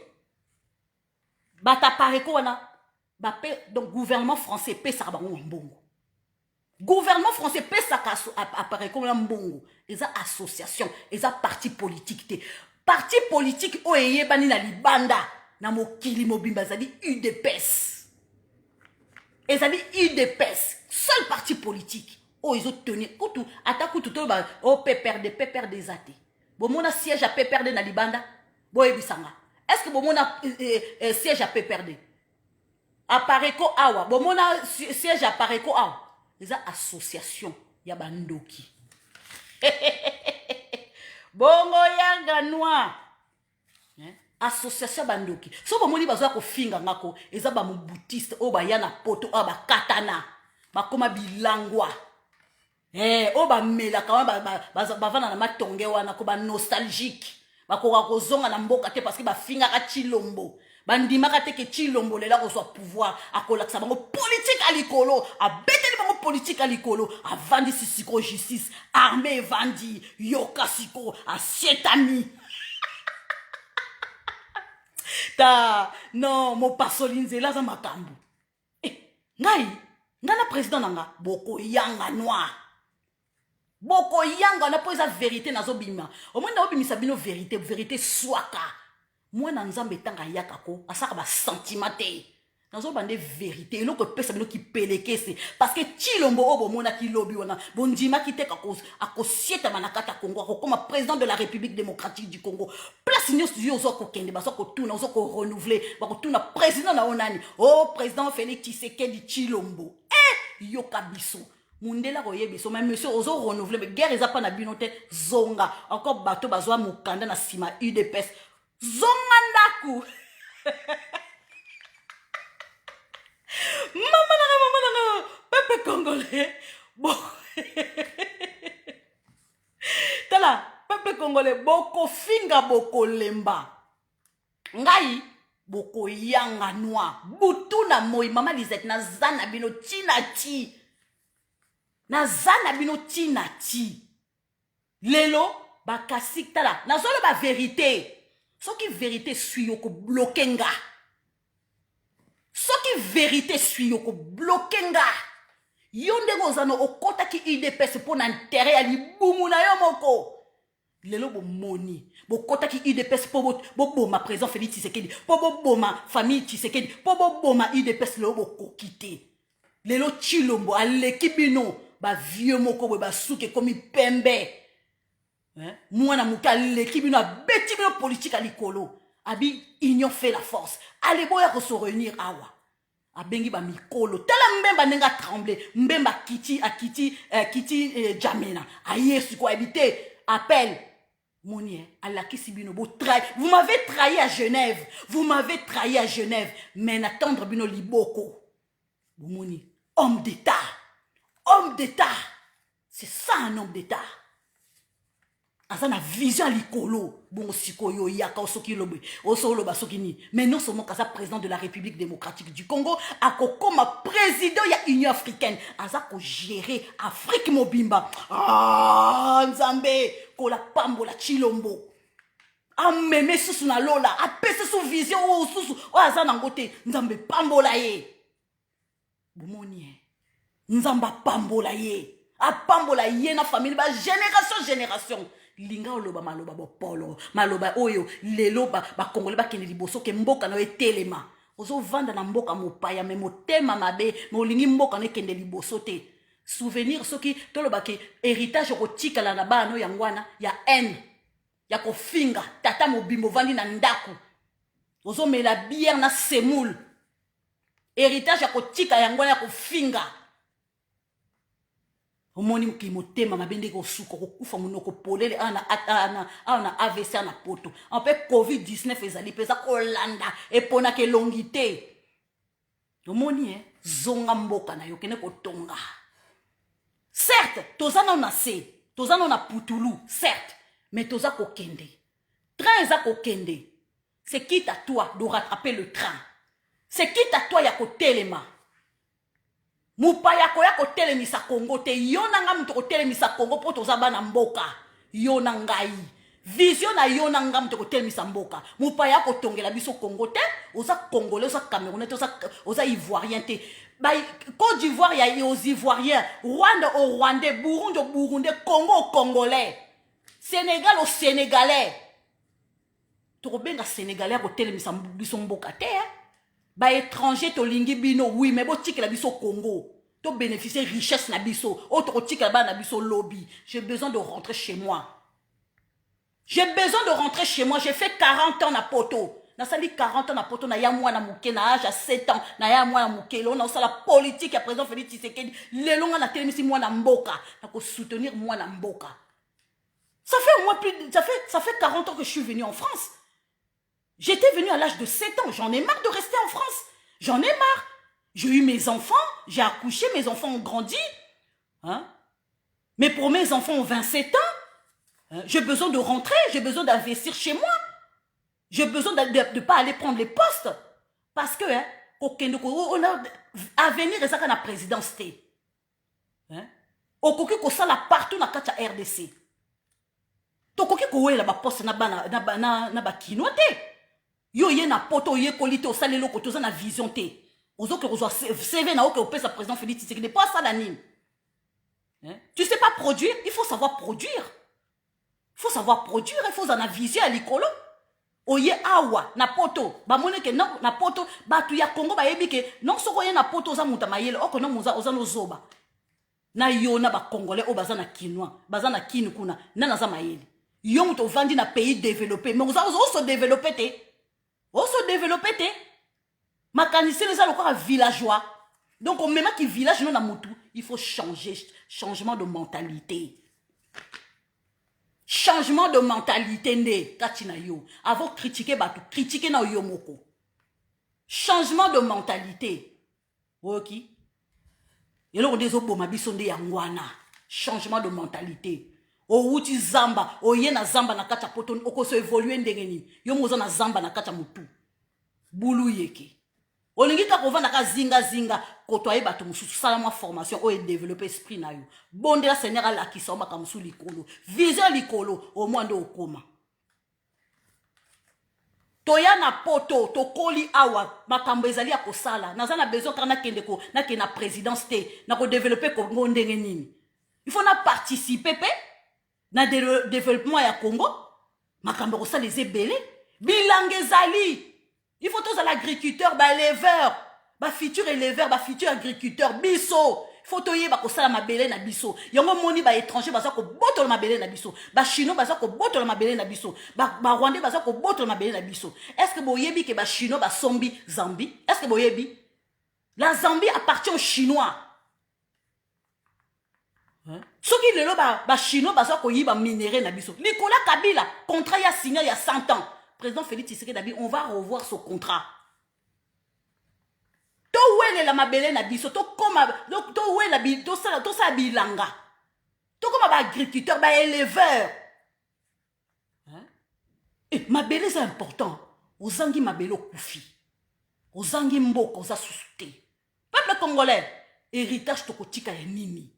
bata apparaît quoi na donc gouvernement français pesa bango mbongo gouvernement français pesa apparaît quoi mbongo eza association eza parti politique te parti politique o eyebani na libanda na mokili mobimba ezali UDPS seul parti politique o ezo tenir kutu atakutu to ba o PPRD des athées. Bon, mon siège à PPRD na libanda. Est-ce que bon mon siège à PPRD? Apparaît ko awa. Bon mon siège apparaît ko awa. Les associations ya bandoki. Bongo yanga noir. Association bandoki. So bon moni bazwa ko finga ngako. Eza ba moboutiste o ba yana poto o ba katana. Ba koma bilangwa. Ba mela quand ba vana na matonge wana ko ba nostalgique ba ko kozonga na mboka te parce que ba finga ka Chilombo bandima ka te ke Chilombo lela ko soit pouvoir akolakisa bango politique à likolo a beteli bango politique à likolo a vandi sisiko justice armée vandi yoka siko a sietami ta non mo pasolinze la za makambu ngai ngana président nanga boko yanga noir boko yanga na poza vérité nazo bima au moins na obimisa bino vérité swaka moi na nzambe tanga yakako asaka ba sentiment te nazo bande vérité eloko pesa bino ki pelekese parce que Tshilombo obo mona ki lobby wana bondima ki te akosieta manakata Congo akokoma président de la République démocratique du Congo place nyonso yo zo kokende baso kotuna ozo ko renouveler bakotuna président na onani oh président Félix Tshisekedi Tshilombo yoka biso mundela koye biso mais monsieur ozo renouveler mais guerre eza pa na bino te zonga encore bato bazwa mukanda na sima UDPS zonga ndaku Maman, peuple congolais. Bon. Tala, peuple congolais, boko finga boko lemba. Ngai, boko yanga noa. Butu na moi, mama Lisette, na zana bino tina ti. Na zana bino tina ti. Lelo, bakasik tala. Na zolo ba vérité. Soki vérité suit yoko bloquenga. Soki vérité suit yoko bloquenga. Yonde gozano okota ki IDPS pour n'intérêt à libumu na yo moko. Lelo bo moni. Bo kota ki IDPS pour bo ma présent Félix Tshisekedi. Pour bo ma famille Tshisekedi. Pour bo ma IDPS lelo bo kokite. Lelo Tshilombo aleki bino ba vieux moko ba souke komi pembe. Mwana muka aleki bino beti bino politique à likolo. Abi union fait la force. Allez boya ko se réunir awa. Abengi ba mikolo. Tala mbemba nenga trembler. Mbemba kiti jamena. Aye su ko habiter. Appel. Monie, alaki sibino bo trahi. Vous m'avez trahi à Genève. Vous m'avez trahi à Genève. Mais n'attendre bino liboko. Mouni, homme d'État. Homme d'État. C'est ça un homme d'État. Azana vision likolo bon sikoyo yaka osoki lobe osolo basoki ni mais non seulement kaza président de la République démocratique du Congo akokoma président ya Union africaine azako gérer Afrique mobimba nzambe ko la pambola Tshilombo ameme susu na lola apese su vision o susu o azana ngote nzambe pambola ye bomoni nzamba pambola ye apambola ye na famille ba génération linga oloba maloba bopolo maloba oyo lelo ba kongole ba kende liboso ke mboka na etelema ozo vanda na mboka mopaya me motema mabe me olingi mboka na kende liboso te souvenir soki toloba ke héritage ko tikala na bano yangwana ya haine ya kofinga tata mobimbo vandi na ndaku ozo mela bière na semoule héritage ya kotika yangwana ya kofinga omoni mkimotema mabende ko suko ko kufa munoko polele ana AVC na poto en fait COVID-19 ezali pesa ko landa epona ke longité omoni zonga mboka na yo kene ko tonga certes tozana na se tozana na putulu certes mais toza ko kende train za ko kende c'est quitte à toi de rattraper le train c'est quitte à toi ya ko telema mupaya koya ko telemisa Congo te yona nga mtu ko telemisa Congo po toza bana mboka yona ngai vision na yona nga mtu ko telemisa mboka mupaya ko tongela biso Congo te oza congolais oza camerounais oza ivoirien te ba Côte d'Ivoire ya aux ivoiriens Rwanda au rwandais Burundi au burundais Congo au congolais Sénégal au sénégalais to benga sénégalais ko telemisa biso mboka te ba étranger to lingi bino oui mais bo tikela biso Congo to bénéficier richesse na biso autre tikela ba na biso lobby j'ai besoin de rentrer chez moi j'ai fait 40 ans na poto na sali 40 ans na poto na ya mwana muke na âge à 7 ans na ya mwana muke lo na sala politique ya président Félix Tshisekedi lelonga na telemisi mwana mboka na ko soutenir mwana mboka ça fait 40 ans que je suis venu en France. J'étais venu à l'âge de 7 ans. J'en ai marre de rester en France. J'en ai marre. J'ai eu mes enfants. J'ai accouché. Mes enfants ont grandi. Hein? Mais pour mes enfants ont 27 ans. Hein? J'ai besoin de rentrer. J'ai besoin d'investir chez moi. J'ai besoin de ne pas aller prendre les postes. Parce que, hein, on a avenir et ça qu'on a présidence. Hein? Au ça la partout dans la RDC. Tokoki ko la ba poste na ba kinote. Yo ye na poto ye kolite o salelo ko toza na vision te. Ozo ke ozo CV na o ke opesa président Félix Tshisekedi pas ça l'anime. Hein? Tu sais pas produire, il faut savoir produire. Il faut savoir produire, il faut en vision à l'écolo. oye awa na poto bamoni ke non na poto batu ya Congo bayebi ke non soko ye na poto oza muta mayele oko non muza oza no zoba na yo na ba congolais o baza na kinois baza na kini kuna na naza mayele yo muto vandi na pays développé mais oza se développer te se développer te makanisi les a villageois donc on même qui village non na mutu il faut changer changement de mentalité. Changement de mentalité ne katina yo. Avant critiquer batu, critiquer na yo moko. Changement de mentalité. Ok. Et là on dit oboma bisonde yangwana. Changement de mentalité. O wuti zamba, o ye na zamba na kacha poto oko so évoluer ndengeni. Yo moza na zamba na kacha mutu. Bulu yeke. Olingi ka kova na ka zinga kotoye batu mususu sala mwa formation o développer esprit na yo. Bonde la Seigneur la ki somba ka musu likolo. Vision likolo au moins ndo okoma. Toya na poto to koli awa makambo ezali ya kosala. Naza na besoin kana kende ko na ke na présidence te na ko développer Congo ndenge nini. Il faut na participer pe na développement ya Congo. Makambo ko sala ezebele bilangezali. Il faut tous l'agriculteur, l'éleveur, futur éleveur, futur agriculteur, biso. Il faut toyer ba kosala mabele na biso. Yango moni ba étranger baza ko botolo mabele na biso. Ba chinois baza ko botolo mabele na biso. Ba rwandais baza ko botolo mabele na biso. Est-ce que boyebi ke ba chinois ba sombi Zambie? Est-ce que boyebi? La Zambie appartient aux chinois. Soki lelo ba chinois baza ko yiba minéraux na biso. Nicolas Kabila contrat ya signé il y a 100 ans. Président Félix Tshisekedi, on va revoir ce contrat. To wele la mabele na biso, to koma, to wele la bi, to sa bilanga. To koma ba agriculteur, ba éleveur. Et mabele c'est important. Ozangi mabele kufi. Ozangi mboko, oza susute. Peuple congolais, héritage tokotika ya nini.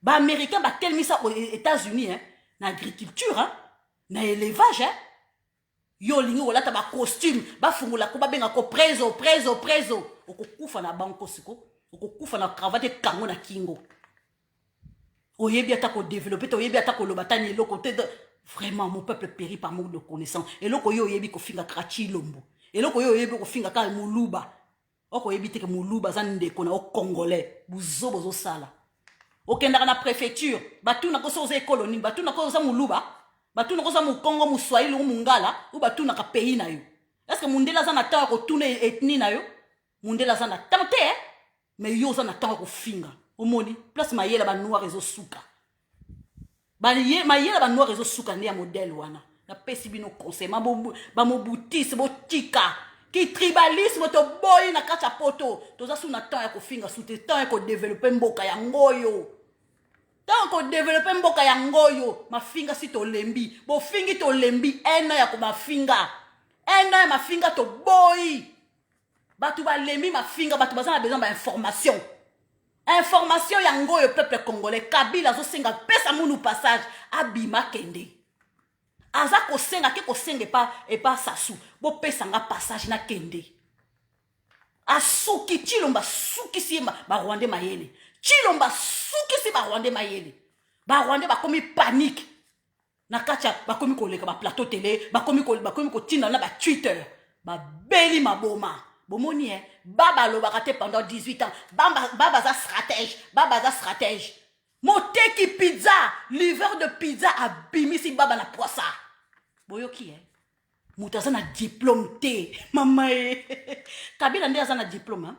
Ba américain ba telmi ça aux États-Unis, hein, na agriculture, hein, na élevage, hein. Yo lingi olata ba costume ba fungula ko ba benga ko prezo okukufa na banko siko okukufa na cravate kango na kingo oyebi ata ko développer to oyebi ata ko lobatani loko te vraiment mon peuple périt par manque de connaissance et loko yo oyebi ko finga krachi lombo et loko yo oyebi ko finga ka muluba oko oyebi te ke muluba za ndeko na o congolais buzo sala okendaka na préfecture batu na ko soza école ni batu na ko za muluba batu na koza mu Congo mu Swahili ou mungala ou batu na ka pays na yo. Est-ce que mundela za na temps ko tuna ethnie na yo? Mundela za na temps te mais yo za na temps ko finga. Omoni place mayela ba noir ezo suka. Ba mayela ba noir ezo suka ndi ya modèle wana. Na pesi bino conseil ba mo boutis bo tika. Ki tribalisme to boy na kacha poto. Toza su na temps ya ko finga su te temps ya ko développer mboka ya ngoyo. Tant qu'on développe mboka ya ngoyo, ma finga si to lembi, bo fingi to lembi, ena ya ko ma finga. Ena ya ma finga to boy. Batu ba lembi ma finga, batu ba besoin ba information. Information ya ngoyo peuple congolais, Kabila zo senga pesa munu passage, abima kende. Aza ko senga ke ko senge pas sasu, bo pesa nga passage na kende. Asuki chilomba suki si ba rwandais mayele. Chilomba suki si ba rwandais mayele. Ba rwandais ba komi panique. Na kacha ba komi koleka ba plateau télé, ba komi ko tina na ba Twitter. Ba beli maboma. Bomoni baba lo ba raté pendant 18 ans. Baba za stratège. Moteki pizza, livreur de pizza a bimisi baba na poissa. Boyoki Mutaza na diplôme te. Mama Kabila ndi aza na diplôme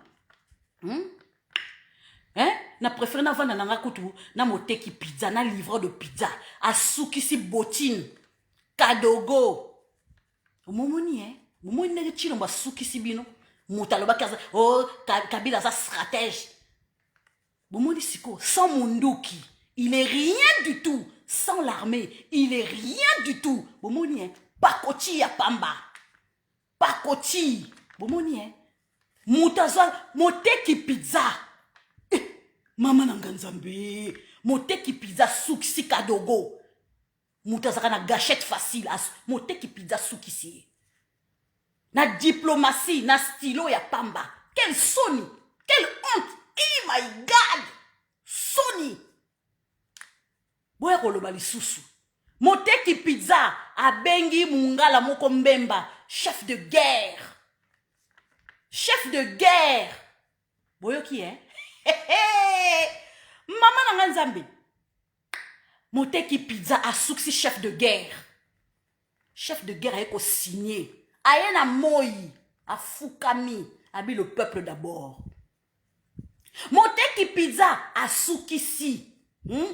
na préféré na vanda nanga kutu na moteki pizza na livreur de pizza asukisi botine kadogo momoni ne chilomba sukisi bino mutaloba kaza Kabila za stratège momoni siko sans munduki il est rien du tout sans l'armée il est rien du tout momoni pakoti ya pamba pakoti bomoni mutaza moteki pizza mama nanganzambe moteki pizza sukisi kadogo mutaza na gâchette facile moteki pizza sukisi na diplomatie na stylo ya pamba quelle soni quelle honte oh my god soni boya koloba lisusu Moteki Pizza abengi Mungala moko mbemba, chef de guerre. Chef de guerre. Boyo qui est? Maman Nangan Zambi. Moteki Pizza a succès chef de guerre. Chef de guerre a signé. Ayena Moi, a Fukami, abi le peuple d'abord. Moteki Pizza a Soukisi,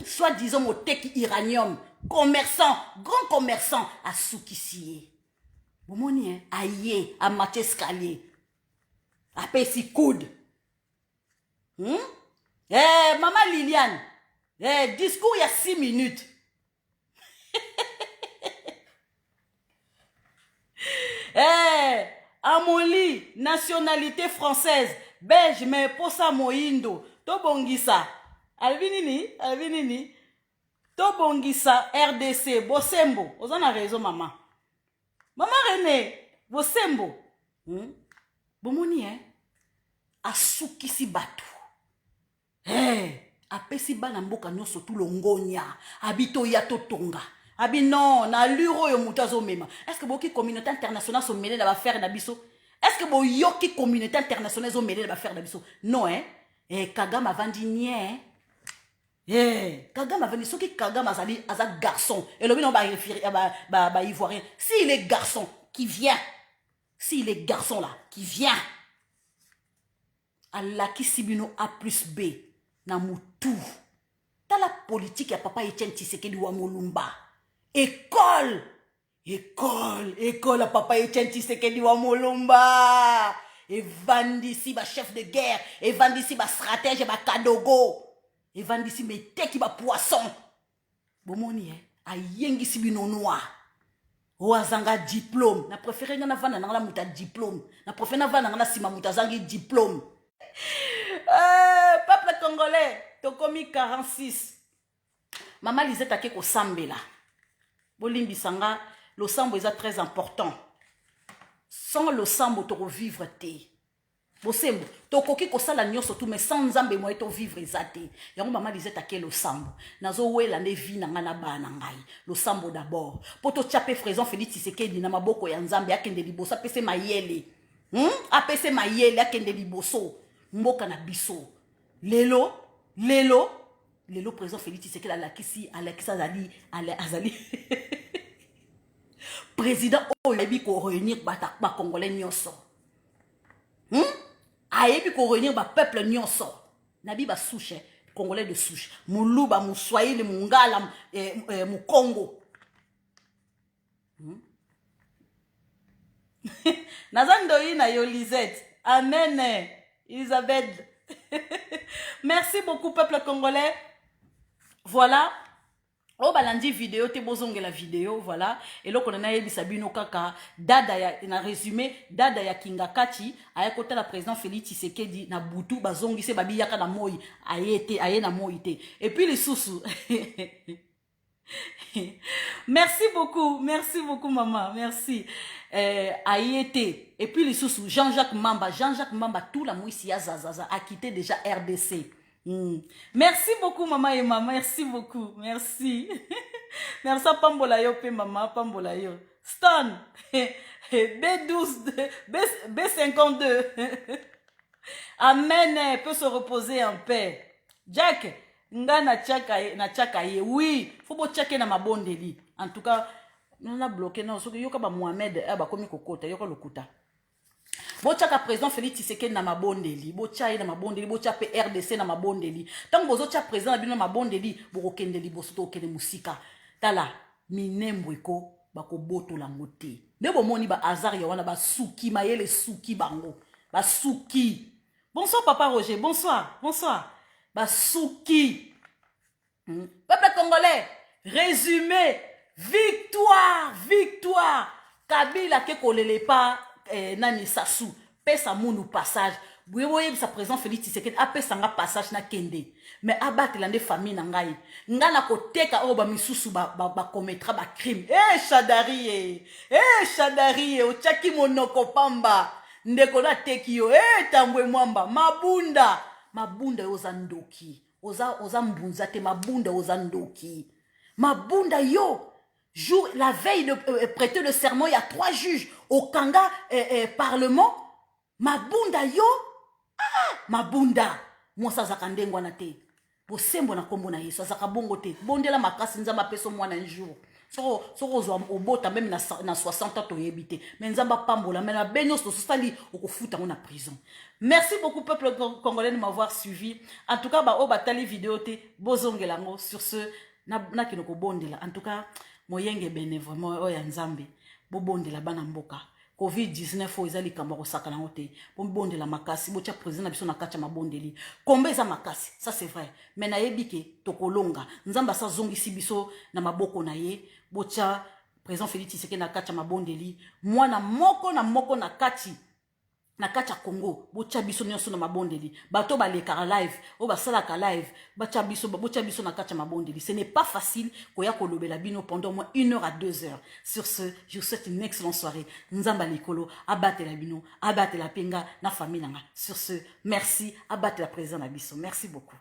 soit disons Moteki Iranium, commerçant, grand commerçant à Soukisi. Bomoni, hein, aïe, à Mathieu Scalier, à Pessi Coude. Maman Liliane, discours il y a 6 minutes. Amoli, nationalité française, belge, mais pour ça, Moindo, Tobongisa, Alvinini, Tobongisa, RDC, Bosembo, vous en avez raison, maman. Maman René, Bosembo, Bomoni, hein, Asukisi Batu, apesi bana mboka nyonso tout longonya, habito ya totonga. Abi non, na luro yo mutazo mema. Est-ce que boki communauté internationale so mêlé na faire na biso? Est-ce que bo yoki communauté internationale so mêlé na faire na biso? Non hein. Kagame avandi nie. Kagame avandi soki Kagame azali aza garçon. Et le non ba référer ba ivoirien. S'il est garçon qui vient. S'il est garçon là qui vient. Allah ki sibino A plus B na mutu. Dans la politique ya papa Etienne Tshisekedi wa Molumba. École à papa Etienne Tshisekedi wa Molumba. Et vandisi ba chef de guerre, et vandisi ba stratège ba kadogo, et vandisi ba teki ba poisson. Bomoni a yengisi binonoa. Oazanga diplôme. Na préféré na vana na muta diplôme. Na préféré na vana na sima muta zangi diplôme. Peuple congolais, tokomi 46. Maman Lisette a keko sambela. Bolimbi sanga, le sambo est très important. Sans le sambo, tu vivre te. Bosembo, tokoki ko sala nyoso tout mais sans nzambe mo eto vivre ezate. Yango maman Lisette a ke le sambo. Nazo wela ne vi na ngana ba na ngai. Le sambo d'abord. Poto tchape frison Félix Tshisekedi na maboko ya nzambe akende liboso apese mayele. Apese mayele akende liboso. Mboka na biso. Lelo président Félix Tshisekedi alakisi azali président oyebi ko réunir ba congolais nyonso. Ayebi ko réunir ba peuple nyonso. Nabi ba souche, congolais de souche. Muluba, Muswahili, Mungala, mu Congo. Nazando ina yo Lisette. Amen. Elisabeth. Merci beaucoup, peuple congolais. Voilà. Oh, balandi vidéo, te bozonge la vidéo, voilà. Et là, on a eu Sabino Kaka, dada ya, na résumé, dada ya Kingakati, aya côté la président Félix Tshisekedi, na Boutou, bazongi, se babi yaka na moi, aye na moi te. Et puis les sous. Merci beaucoup, maman, merci. Aïe. Et puis les sous, Jean-Jacques Mamba, tout la mouissi Zazaza a quitté déjà RDC. Merci beaucoup, maman et maman, merci beaucoup, merci. Merci à Pambolayo, maman, Pambolayo. Stan, B12, B52. Amen, peut se reposer en paix. Jack, nga na chaka ye, oui, faut bo checker na mabondeli. En tout cas, on a bloqué, non, so que yoka ba Mohamed, ba komi kokota, yoka lokuta. Bochaka président Félix Tshisekedi na mabondeli, bochaye na mabondeli, bochape RDC na mabondeli. Tant bozo cha président na bino na mabondeli, bokendeli bosoto okende musika. Tala, minembweko bako boto la ngote. Ne bomoni ba hasard ya wana ba suki mayele suki bango. Ba suki. Bonsoir papa Roger, bonsoir. Ba suki. Peuple congolais, résumé, victoire. Kabila ke kolele pa nani Sassou, pesa munu passage. Bouye sa présent Félix Tshisekedi apesa nga passage na kende. Mais abattre la famille na ngai. Nga na koteka o ba misusu ba commettra ba crime. Chadari, o chaki monoko pamba. Ndeko la teki yo, tambwe mwamba, mabunda oza ndoki. Oza mbunza te mabunda oza ndoki. Mabunda yo. jour, la veille de prêter le serment, il y a 3 juges au Kanga Parlement. Mabunda yo, mabunda. Moi ça zakandengwa na te. Bo sembo na kombo na Yesu azaka bongo te. Bondela makasi nzamba peso mwana un jour. Soko zo obota même na 60 ans to yebite. Mais nzamba pambola mais na benyo so sali okufuta na prison. Merci beaucoup peuple congolais de m'avoir suivi. En tout cas ba o batali vidéo te bozongelango sur ce na kinoko bondela. En tout cas moyenge bénévole mo oya nzambe bo bondela bana mboka. COVID-19 fo ezali kamba ko sakana ngote po bondela makasi bo tia président na biso na kacha mabondeli kombe za makasi ça c'est vrai mais na yebike tokolonga nzamba sa zongisi biso na maboko na ye bo tia président Félix Tshisekedi na kacha mabondeli mwana moko na kati Congo bocha biso nyonso na mabondeli bato baleka live o basala ka live bocha biso na kacha mabondeli ce n'est pas facile koya kolobela bino pendant moins 1 heure à 2 heures. Sur ce, je vous souhaite une excellente soirée. Nzamba likolo abate la bino abate la penga na famille nanga. Sur ce, merci abate la président na biso. Merci beaucoup.